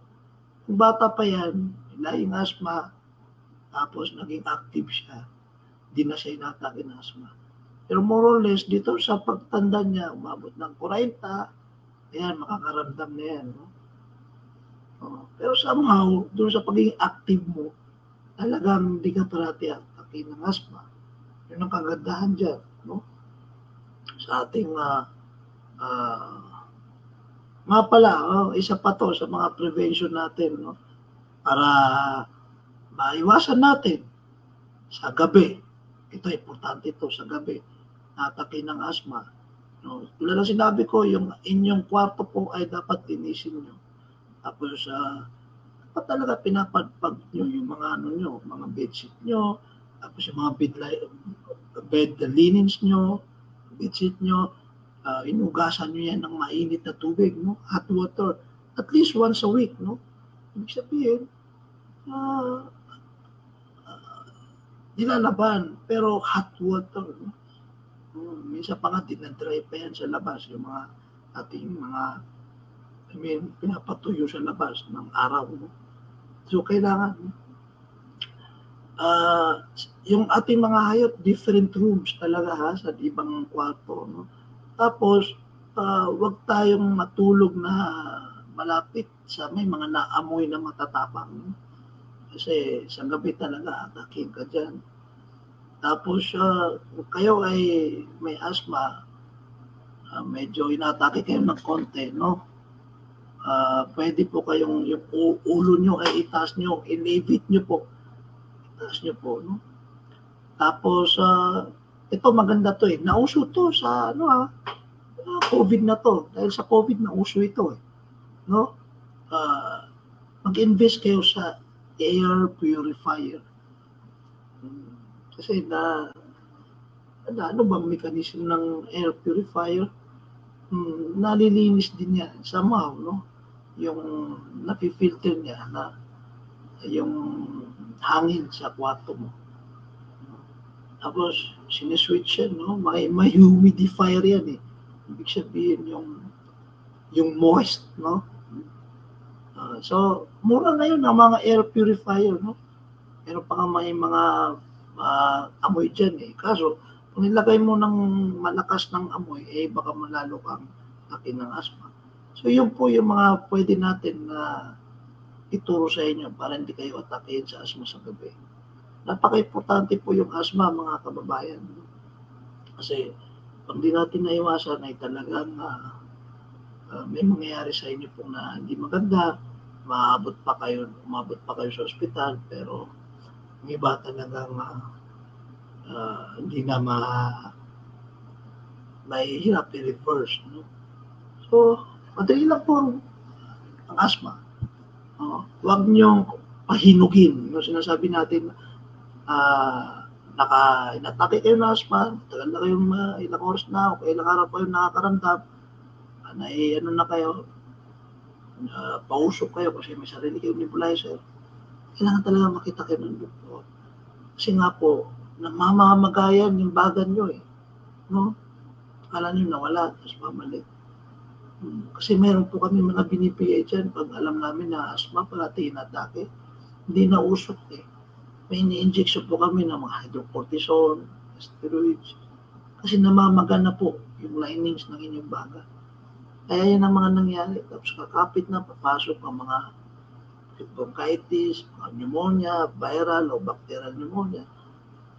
S2: kung bata pa yan, yung asthma, tapos naging active siya, di na siya inatake ng asthma. Pero more or less, dito sa pagtanda niya, umabot ng 40, ayan, makakaramdam na yan, no? Pero somehow, doon sa pagiging active mo, talagang di ka parati atake ng asthma. Yun ang kagandahan dyan, no? Sa ating nga pala, isa pa to sa mga prevention natin, no? Para maiwasan natin sa gabi. Ito, importante ito sa gabi. Atake ng asthma. No? Tulad ng sinabi ko, yung inyong kwarto po ay dapat linisin nyo. Tapos, dapat talaga pinapadpag nyo yung mga mga bedsheet nyo, tapos yung mga bed linens nyo, bedsheet nyo, inugasan nyo yan ng mainit na tubig, no? Hot water, at least once a week, no? Ibig sabihin, nilalaban, pero hot water, no? Minsan pa nga, dinadry pa yan sa labas, yung mga ating pinapatuyo sa labas ng araw, no? So, kailangan, yung ating mga hayop, different rooms talaga sa ibang kwarto, no? Tapos, wag tayong matulog na malapit sa may mga naamoy na matatapang, no? Kasi sa gabi talaga, atakin ka dyan. Tapos, kung kayo ay may asthma, medyo inatake kayo ng konti, no? Pwede po kayong yung ulo nyo ay itaas nyo, inibit nyo po. Itaas nyo po, no? Tapos, ito maganda to eh. Nauso to sa, COVID na to. Dahil sa COVID, nauso ito eh. No? Mag-invest kayo sa air purifier. Kasi ano bang mechanism ng air purifier? Nalilinis din yan. Somehow, no? Yung napifilter niya na yung hangin sa kwarto mo. Tapos, sineswitch yan, no? May humidifier yan eh. Ibig sabihin yung moist, no? So, mura na yun ang mga air purifier, no? Pero pa nga may mga amoy dyan eh. Kaso, kung nilagay mo ng malakas ng amoy, baka malalo kang atake ng asthma. So, yun po yung mga pwede natin na ituro sa inyo para hindi kayo atakein sa asthma sa gabi. Napaka-importante po yung asthma, mga kababayan. Kasi, pag di natin naiwasan ay talagang may mangyayari sa inyo po na hindi maganda, umabot pa kayo sa ospital, pero yung iba talagang hindi na mahihirap i-reverse. No? So, madali lang po ang asthma. Huwag niyong pahinugin. Yung sinasabi natin, inatake kayo ng asthma, tagal na kayong ilang oras na, o ilang araw pa yung nakakaramdam, na kayo, pausok kayo kasi may sarili kayong nebulizer, kailangan talaga makita kayo ng doktor. Kasi nga po, namamagayan yung bagan nyo eh. No? Akala nyo nawala, tapos mamalik. Kasi meron po kami mga binibigay dyan pag alam namin na asthma, parati inatake, hindi na usok eh. may ini-injection po kami ng mga hydrocortisone, steroids, kasi namamaga na po yung linings ng inyong baga. Kaya yan ang mga nangyari. Tapos kakapit na, papasok ang mga bronchitis, mga pneumonia, viral o bacterial pneumonia.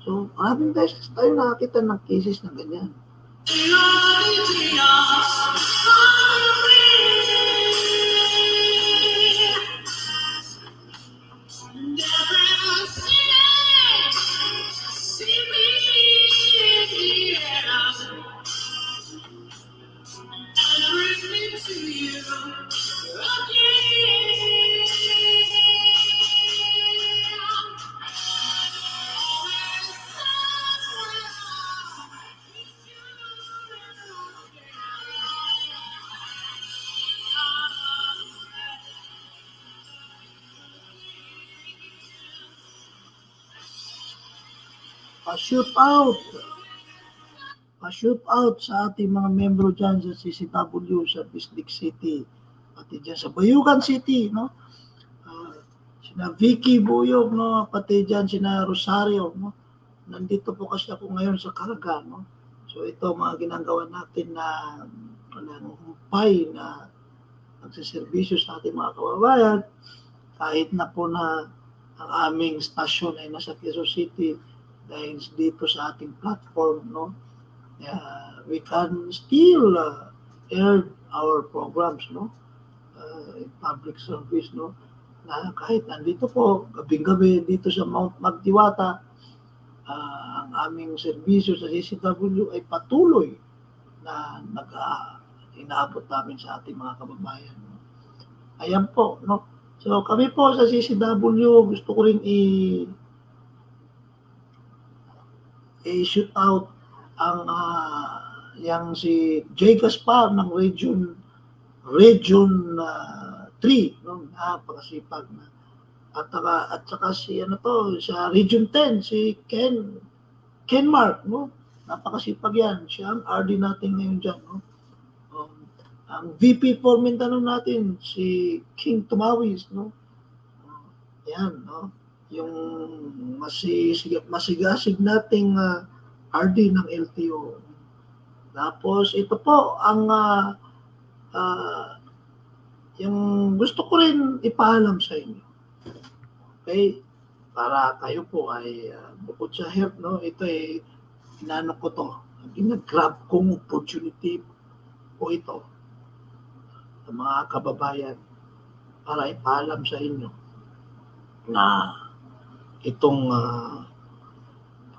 S2: So, maraming beses tayo nakakita ng cases na ganyan. Pa-shoot out sa ating mga membro dyan sa CCW, sa Bislig City, pati dyan sa Bayugan City, no? Sina Vicky Buyog, no? Pati dyan sina Rosario, no? Nandito po kasi ako ngayon sa Caraga, no? So ito mga ginagawa natin na humpay na nagsiservisyo sa ating mga kababayan, kahit na po na ang aming stasyon ay nasa Quezon City, dahil dito sa ating platform, no, we can still air our programs, no, public service, no, na kahit nandito po gabing-gabi dito sa Mount Magdiwata, ang aming serbisyo sa CCW ay patuloy na inaabot namin sa ating mga kababayan. No? Ayan po, no. So kami po sa CCW, gusto ko rin i-shoot out ang yang si Jay Gaspar ng Region 3, no? Napakasipag na. At saka si sa Region 10 si Ken Mark, no? Napakasipag yan. Siya ang RD natin ngayon diyan, no? Ang VP for Mindanao natin si King Tumawis, no? Yan, no? Yung masigasig nating RD ng LTO. Tapos ito po ang yung gusto ko rin ipaalam sa inyo. Okay? Para kayo po ay bukod sa help, no? Ito ay inano ko to. Ginag-grab kong opportunity po ito sa mga kababayan para ipaalam sa inyo na itong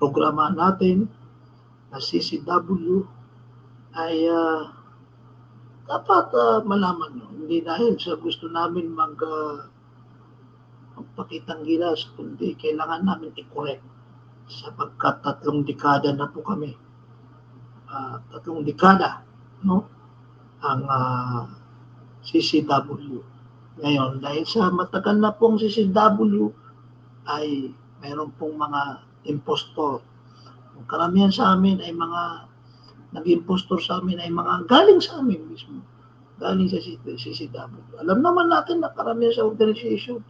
S2: programa natin na CCW ay dapat malaman nyo. Hindi dahil sa gusto namin magpakitang gilas, kundi kailangan namin i-correct sapagkat 3 dekada na po kami. 3 dekada, no? Ang CCW. Ngayon, dahil sa matagal na pong CCW, ay mayroon pong mga impostor. Ang karamihan sa amin ay mga nag-impostor sa amin ay mga galing sa amin mismo. Galing sa CCW. Alam naman natin na karamihan sa organization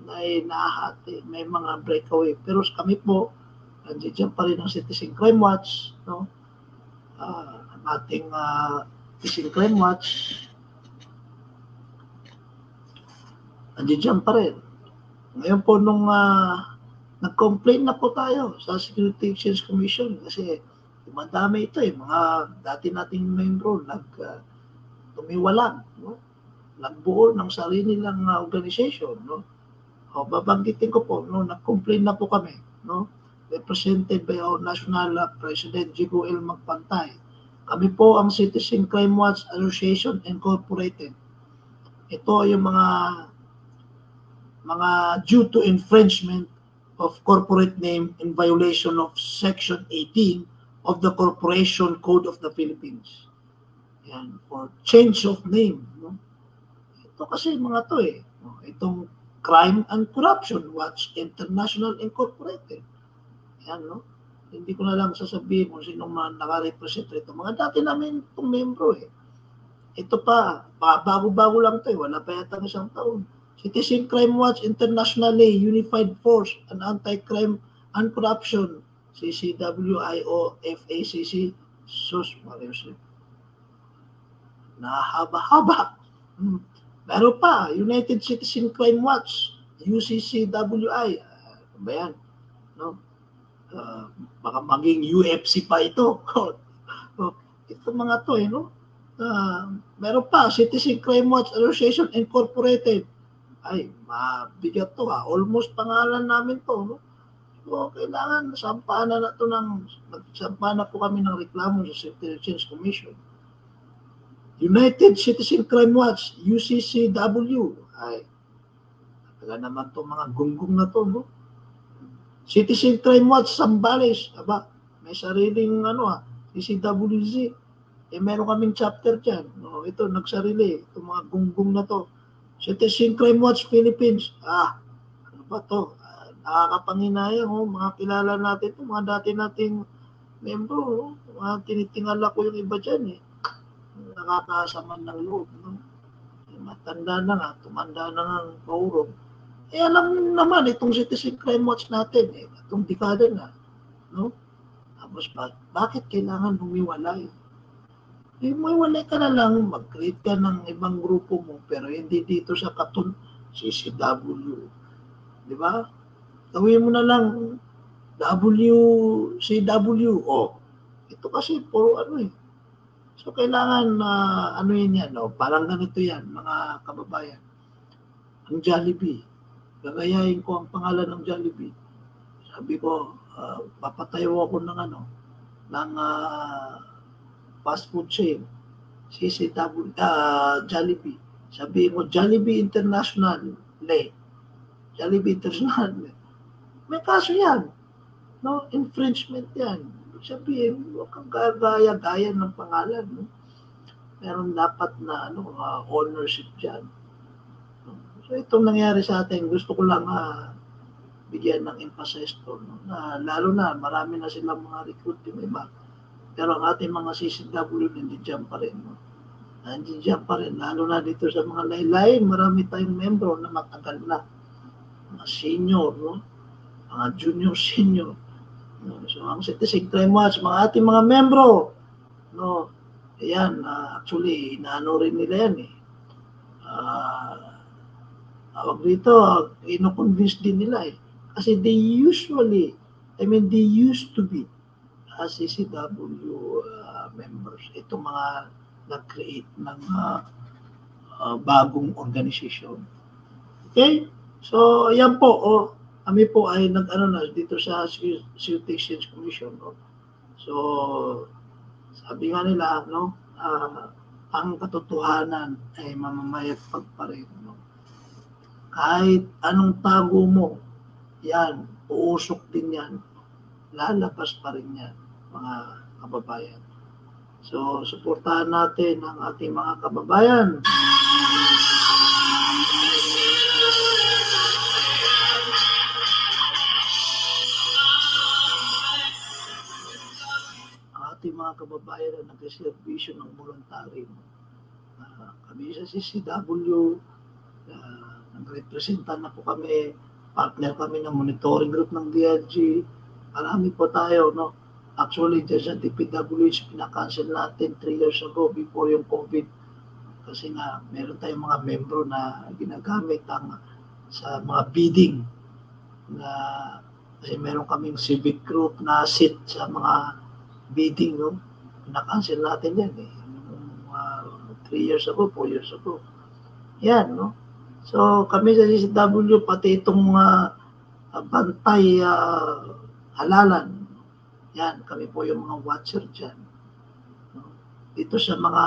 S2: na ay nahahati. May mga breakaway. Pero kami po, nandiyan pa rin ang Citizen Crime Watch. No? Ang ating Citizen Crime Watch nandiyan pa rin. Ngayon po nung nag-complain na po tayo sa Security Exchange Commission kasi madami ito mga dati nating membro tumiwalag, no? Nagbuo ng sarili nilang organization, no? O babanggitin ko po, no, nag-complain na po kami, no? Represented by our National President Jigo L. Magpantay. Kami po ang Citizen Crime Watch Association Incorporated. Ito yung mga due to infringement of corporate name in violation of Section 18 of the Corporation Code of the Philippines. Yan, for change of name. No? Ito kasi mga to no? Itong Crime and Corruption Watch International Incorporated. Yan, no? Hindi ko na lang sasabihin kung sino man nakarepresent ito. Mga dati namin itong membro Ito pa, bago-bago lang ito wala pa yata ng 1 taon. Citizen Crime Watch Internationally Unified Force on Anti-Crime and Corruption, CCWIO FACC, sus, Marius. Nahaba-haba. Meron pa, United Citizen Crime Watch, UCCWI. Ano ba yan? No? Baka maging UFC pa ito. Ito mga to, no? Meron pa, Citizen Crime Watch Association Incorporated. Ay, mabigat to ha. Almost pangalan namin to, no? So, kailangan sampahan na to sampahan na po kami ng reklamo sa Citizens Commission. United Citizen Crime Watch, UCCW. Ay, talaga naman to mga gunggong na to, no? Citizen Crime Watch, Zambales. Aba, may sariling CCWZ. Meron kaming chapter dyan. No, ito, nagsarili. Ito mga gunggong na to. Citizen Crime Watch Philippines. Ano ba to? Nakakapanginayang, mga kilala natin ito. Mga dati nating membro. Mga tinitingala ko yung iba dyan. Nakakasaman ng loob. No? Matanda na nga. Tumanda na nga ang paurong. Alam naman itong Citizen Crime Watch natin. Itong dekada na. No? Tapos bakit kailangan humiwalay? Humiwalay ka na lang, mag-create ka ng ibang grupo mo, pero hindi dito sa CCW. Di ba? Gawin mo na lang WCW. Ito kasi puro So, kailangan yan, parang ganito yan, mga kababayan. Ang Jollibee. Gagayahin ko ang pangalan ng Jollibee. Sabi ko, papatayo ako ng fast food chain, CCW, Jollibee. Sabihin mo, Jollibee International, Jollibee International, may kaso yan. No? Infringement yan. Sabihin, huwag kang gaya-gaya ng pangalan. No? Meron dapat na ownership dyan. So, itong nangyari sa atin, gusto ko lang bigyan ng emphasis to. No? Lalo na, marami na silang mga recruit yung iba. Pero ang ating mga CCW nandiyan pa rin. No? Nandiyan pa rin. Lalo na dito sa mga laylayin, marami tayong membro na matagal na. Mga senior, no? Mga junior, senior. No? So, ang Citizen Crime Watch, mga ating mga membro, no? Ayan, actually, inaano rin nila yan tawag dito, ino-convince din nila Kasi they used to be CCW members. Ito mga nag-create ng bagong organization. Okay? So, yan po. Kami po ay dito sa Citizens Commission. No? So, sabi nga nila, ang katotohanan ay mamamayagpag pa rin. No? Kahit anong tago mo, yan, uusok din yan. Lalabas pa rin yan, mga kababayan. So, suportahan natin ang ating mga kababayan. Ang ating mga kababayan na nag-servisyo ng voluntary. Kami sa CCW, nag-representa na po kami, partner kami ng monitoring group ng DLG. Marami po tayo, no? Actually, dyan sa DPWH, pinakancel natin 3 years ago before yung COVID. Kasi nga, meron tayong mga membro na ginagamit sa mga bidding. Kasi meron kaming civic group na sit sa mga bidding, no? Pinakancel natin yan, 3 years ago, 4 years ago. Yan, no? So, kami sa CCW, pati itong bantay halalan. Yan, kami po yung mga watcher dyan. Dito sa mga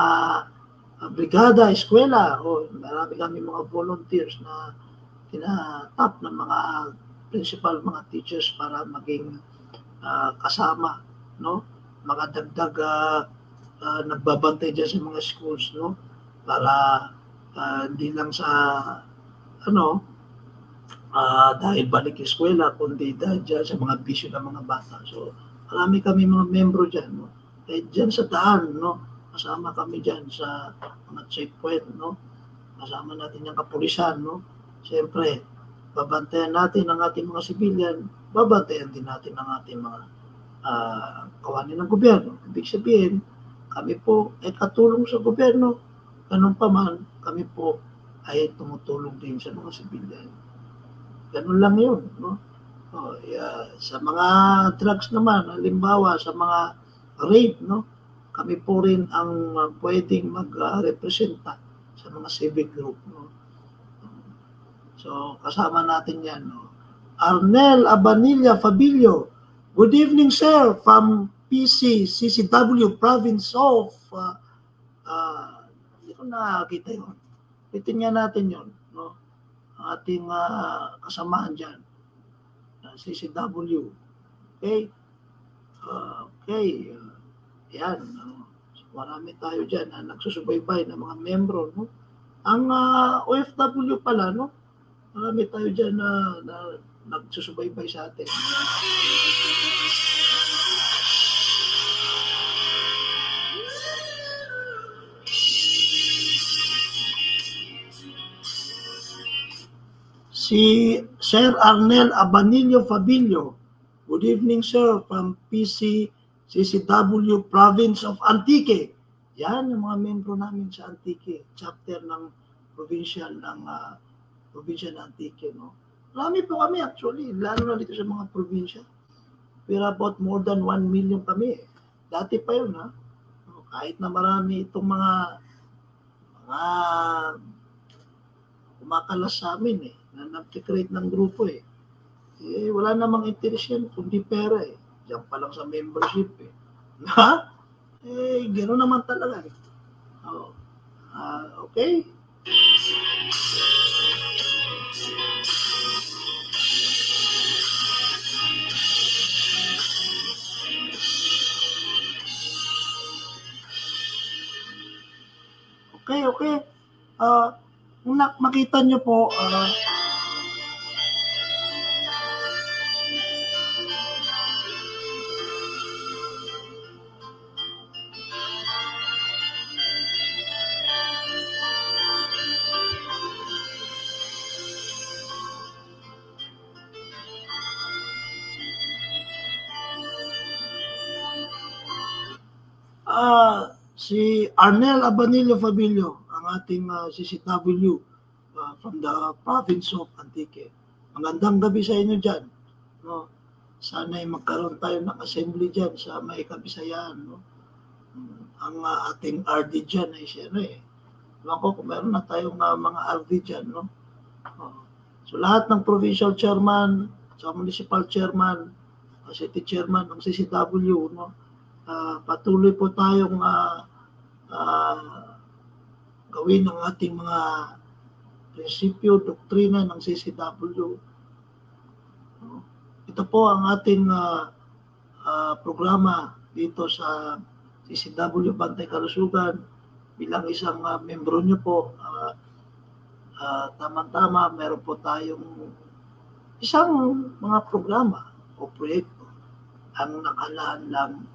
S2: brigada, eskwela, marami kami mga volunteers na tinatap ng mga principal, mga teachers para maging kasama, no? Mga dagdag nagbabantay dyan sa mga schools, no? Para hindi lang sa dahil balik eskwela, kundi dahil dyan sa mga bisyo ng mga bata. So, marami kami mga membro dyan, no? Dyan sa daan, no? Kasama kami dyan sa mga checkpoint, no? Kasama natin yung kapulisan, no? siyempre, babantayan natin ang ating mga sibilyan, babantayan din natin ang ating mga kawanin ng gobyerno. Ibig sabihin, kami po ay katulong sa gobyerno, ganun pa man, kami po ay tumutulong din sa mga sibilyan. Ganun lang yun, no? Sa mga drugs naman, halimbawa sa mga rape, no? Kami po rin ang pwedeng mag-representa sa mga civic group, no? So, kasama natin yan, no? Arnel Abanilla Fabilio, good evening, sir, from PC, CCW, Province of, hindi ko nakakita yun. Pitin nga natin yun, no? Ang ating kasamaan dyan, CCW. Okay? Okay. Yan. So, marami tayo dyan na nagsusubaybay ng mga membro, no? Ang OFW pala, no? Marami tayo dyan na nagsusubaybay sa atin. Si Sir Arnel Abanillo Fabilio, good evening, sir, from PC CCW Province of Antique. Yan yung mga membro namin sa Antique, chapter ng provincial ng probinsya ng Antique, no? Marami po kami actually, lalo na dito sa mga probinsya. We're about more than 1 million kami. Dati pa yun, ha? Kahit na marami itong mga kumakalas sa amin, na nag-create ng grupo, wala namang interest yan, kundi pera, Diyan pa lang sa membership, Ha? Gano'n naman talaga, okay? Okay. Kung makita nyo po, si Arnel Abanillo Fabilio, ang ating CCW from the province of Antique. Magandang gabi sa inyo dyan, no? Sana'y magkaroon tayo ng assembly dyan sa may Kabisayaan, no? Ang ating RD dyan ay siya, Ako, kung meron na tayong mga RD dyan, no? So lahat ng provincial chairman, sa municipal chairman, city chairman ng CCW, no? Patuloy po tayong gawin ang ating mga prinsipyo, doktrina ng CCW. Ito po ang ating programa dito sa CCW Bantay Kalusugan. Bilang isang membro nyo po, tama-tama, meron po tayong isang mga programa o proyekto. Ang nakalaan lang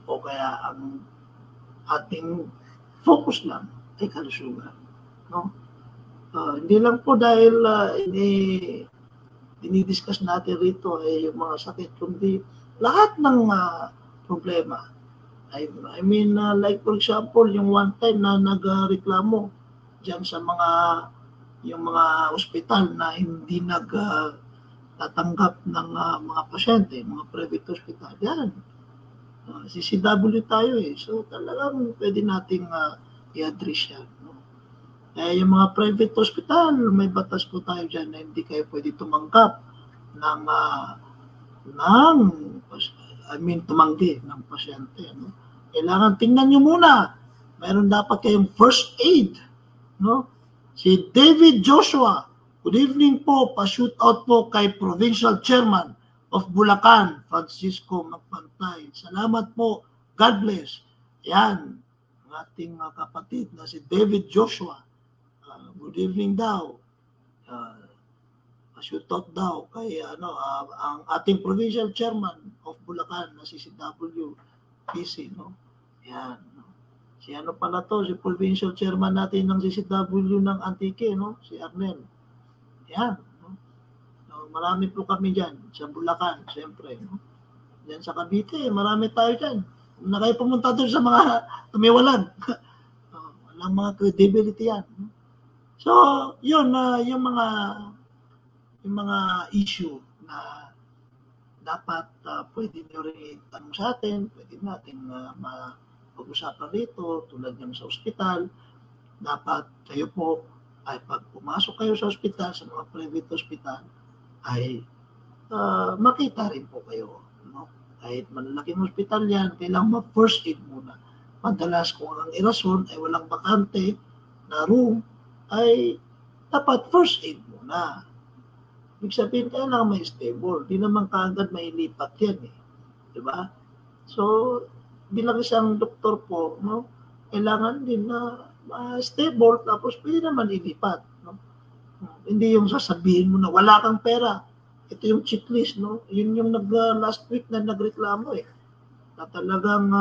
S2: o kaya ang ating focus lang ay kalusugan, no? Hindi lang po dahil dinidiscuss natin rito yung mga sakit, kundi lahat ng problema. I mean, like for example, yung one time na nagreklamo dyan sa yung mga ospital na hindi nagtatanggap ng mga pasyente, mga private hospital. Yan. CCW tayo, So talagang pwede nating i-address yan. No? Yung mga private hospital, may batas po tayo dyan na hindi kayo pwede tumanggap ng tumanggi ng pasyente. No? Kailangan tingnan nyo muna. Mayroon dapat kayong first aid. No? Si David Joshua, good evening po. Pa-shoot out po kay Provincial Chairman of Bulacan, Francisco Magpantay. Salamat po. God bless. Yan. Ang ating kapatid na si David Joshua. Good evening daw. Pa-shoot out daw kay ang ating Provincial Chairman of Bulacan na si CW PC, no? Yan. Si pala to, si Provincial Chairman natin ng CCW ng Antique, no? Si Arnel. Yan. No? So, marami po kami dyan. Sa Bulacan, siyempre. No? Yan sa Cavite, marami tayo dyan. Kung na kayo pumunta doon sa mga tumiwalag, walang mga credibility yan. No? So, yun, yung mga issue na dapat pwede nyo rin tanong sa atin, pwede natin mapag-usapan rito, tulad yung sa ospital. Dapat kayo po ay pag pumasok kayo sa ospital, sa mga private hospital, ay makita rin po kayo. No? Kahit malalaking hospital yan, kailangan ma-first aid muna. Madalas kung ang irason ay walang bakante na room, ay dapat first aid muna. Ibig sabihin, kailangan may stable. Di naman kaagad may lipat yan eh. Diba? So, bilang isang doktor po, no, kailangan din na stable, tapos pwede naman ilipat. No? Hindi yung sasabihin mo na wala kang pera. Ito yung checklist, no? Yun yung last week na nagreklamo eh. Na talagang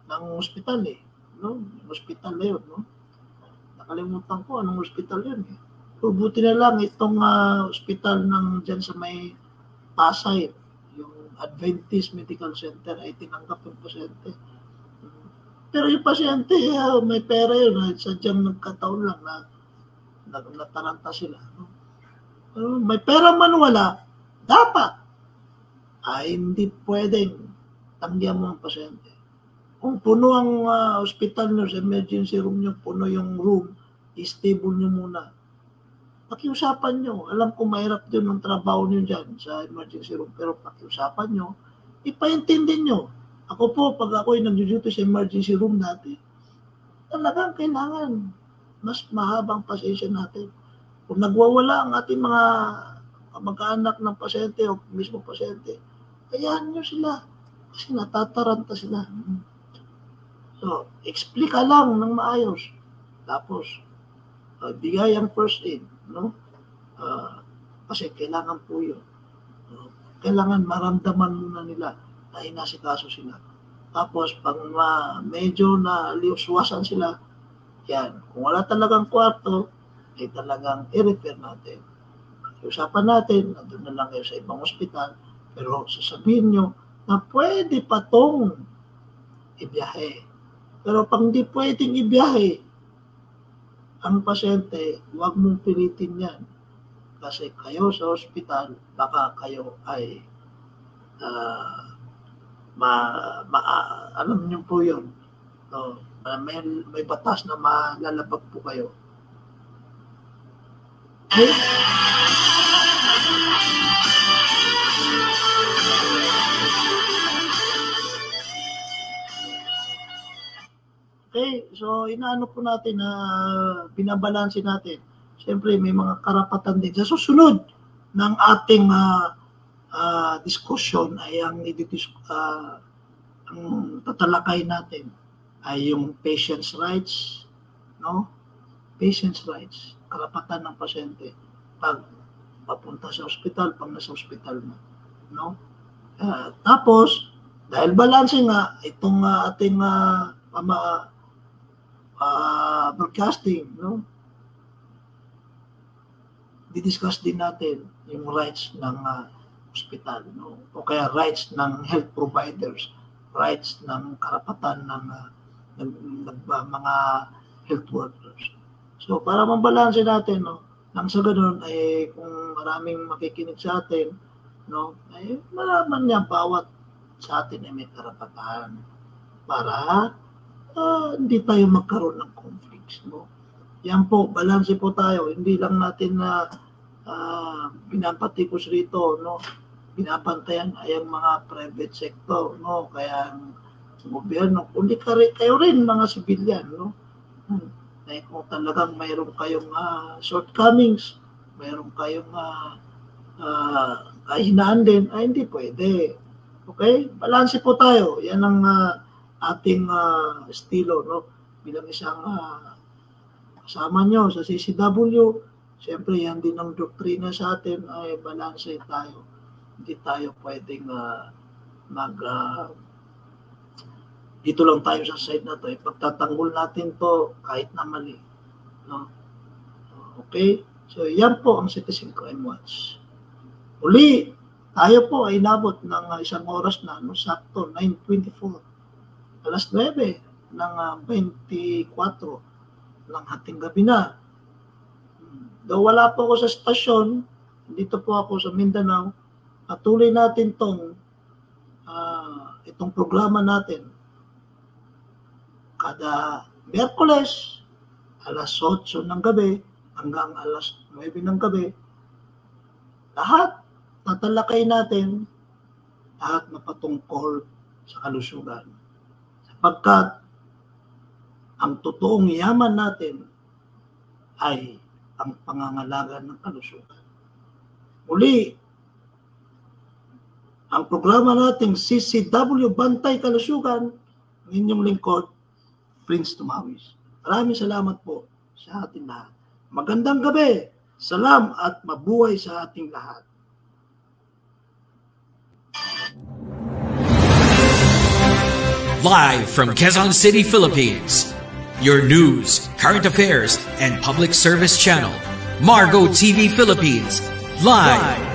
S2: ng hospital eh. No? Yung hospital na yun, no? Nakalimutan ko anong hospital yun eh. So, buti na lang itong hospital ng dyan sa may Pasay, yung Adventist Medical Center, ay tinanggap yung pasyente. Pero yung pasyente, may pera yun. Sadyang nagkataon lang na nataranta sila. No? May pera man wala, dapat ay hindi pwedeng tanggihan mo ang pasyente. Kung puno ang hospital nyo, sa emergency room nyo, puno yung room, i-stable nyo muna. Pakiusapan nyo. Alam ko mahirap din ang trabaho nyo dyan sa emergency room, pero pakiusapan nyo, ipaintindi nyo. Ako po, pag ako'y nag-duty sa emergency room dati, talagang kailangan mas mahabang pasensya natin. Kung nagwawala ang ating mga kamag-anak ng pasyente o mismo pasyente, hayaan nyo sila. Kasi natataranta sila. So, explica lang ng maayos. Tapos, bigay ang first aid. No? Kasi kailangan po yun. Kailangan maramdaman muna nila na inasikaso sila. Tapos, pag medyo na liuswasan sila, yan. Kung wala talagang kwarto, ay talagang i-refer natin. Usapan natin, nandun na lang kayo sa ibang ospital, pero sasabihin nyo na pwede pa tong ibiyahe. Pero pag hindi pwedeng ibiyahe, ang pasyente, huwag mong pilitin yan. Kasi kayo sa ospital, baka kayo ay alam niyo po yun. So, may batas na malalabag po kayo. Okay? Okay, so inaano po natin na binabalansin natin. Siyempre, may mga karapatan din. Sa susunod ng ating discussion ay ang tatalakay natin ay yung patient's rights, no? Patient's rights, karapatan ng pasyente pag papunta sa ospital, pag nasa ospital na, no? Tapos, dahil balanse nga itong ating broadcasting, no? Didiscuss din natin yung rights ng ospital, no? O kaya rights ng health providers, rights ng karapatan ng mga health workers. So, para mabalanse natin, no? Nang sa ganun, ay kung maraming makikinig sa atin, no? Ay malaman niya bawat sa atin ay may karapatan para hindi tayo magkaroon ng conflicts, no? Yan po, balanse po tayo. Hindi lang natin na pinapatikos rito, no? Pinapantayan ay ang mga private sector, no? Kaya ang gobyerno, kundi kayo rin mga civilian, no? Dahil kung talagang mayroon kayong shortcomings, mayroon kayong kahinaan din, ay hindi pwede. Okay? Balanse po tayo. Yan ang ating estilo, no? Bilang isang kasama nyo sa CCW, siyempre yan din ang doktrina sa atin ay balanse tayo. Hindi tayo pwedeng dito lang tayo sa side na to. Pagtatanggol natin to kahit na mali. No? Okay? So, yan po ang Citizen Crime Watch. Uli, tayo po ay inabot ng 1 oras na, no, sakto, 9:24. Alas 9 ng 24 ng hating gabi na. Though wala po ako sa stasyon, dito po ako sa Mindanao, patuloy natin itong programa natin. Kada Miyerkules, alas 8 ng gabi, hanggang alas 9 ng gabi, lahat tatalakay natin, lahat na patungkol sa kalusugan. Sapagkat ang totoong yaman natin ay ang pangangalaga ng kalusugan. Muli, ang programa nating CCW Bantay Kalusugan, ang inyong lingkod, Prince Tumawis. Maraming salamat po sa ating lahat. Magandang gabi, salam at mabuhay sa ating lahat.
S1: Live from Quezon City, Philippines, your news, current affairs, and public service channel, Margo TV Philippines, live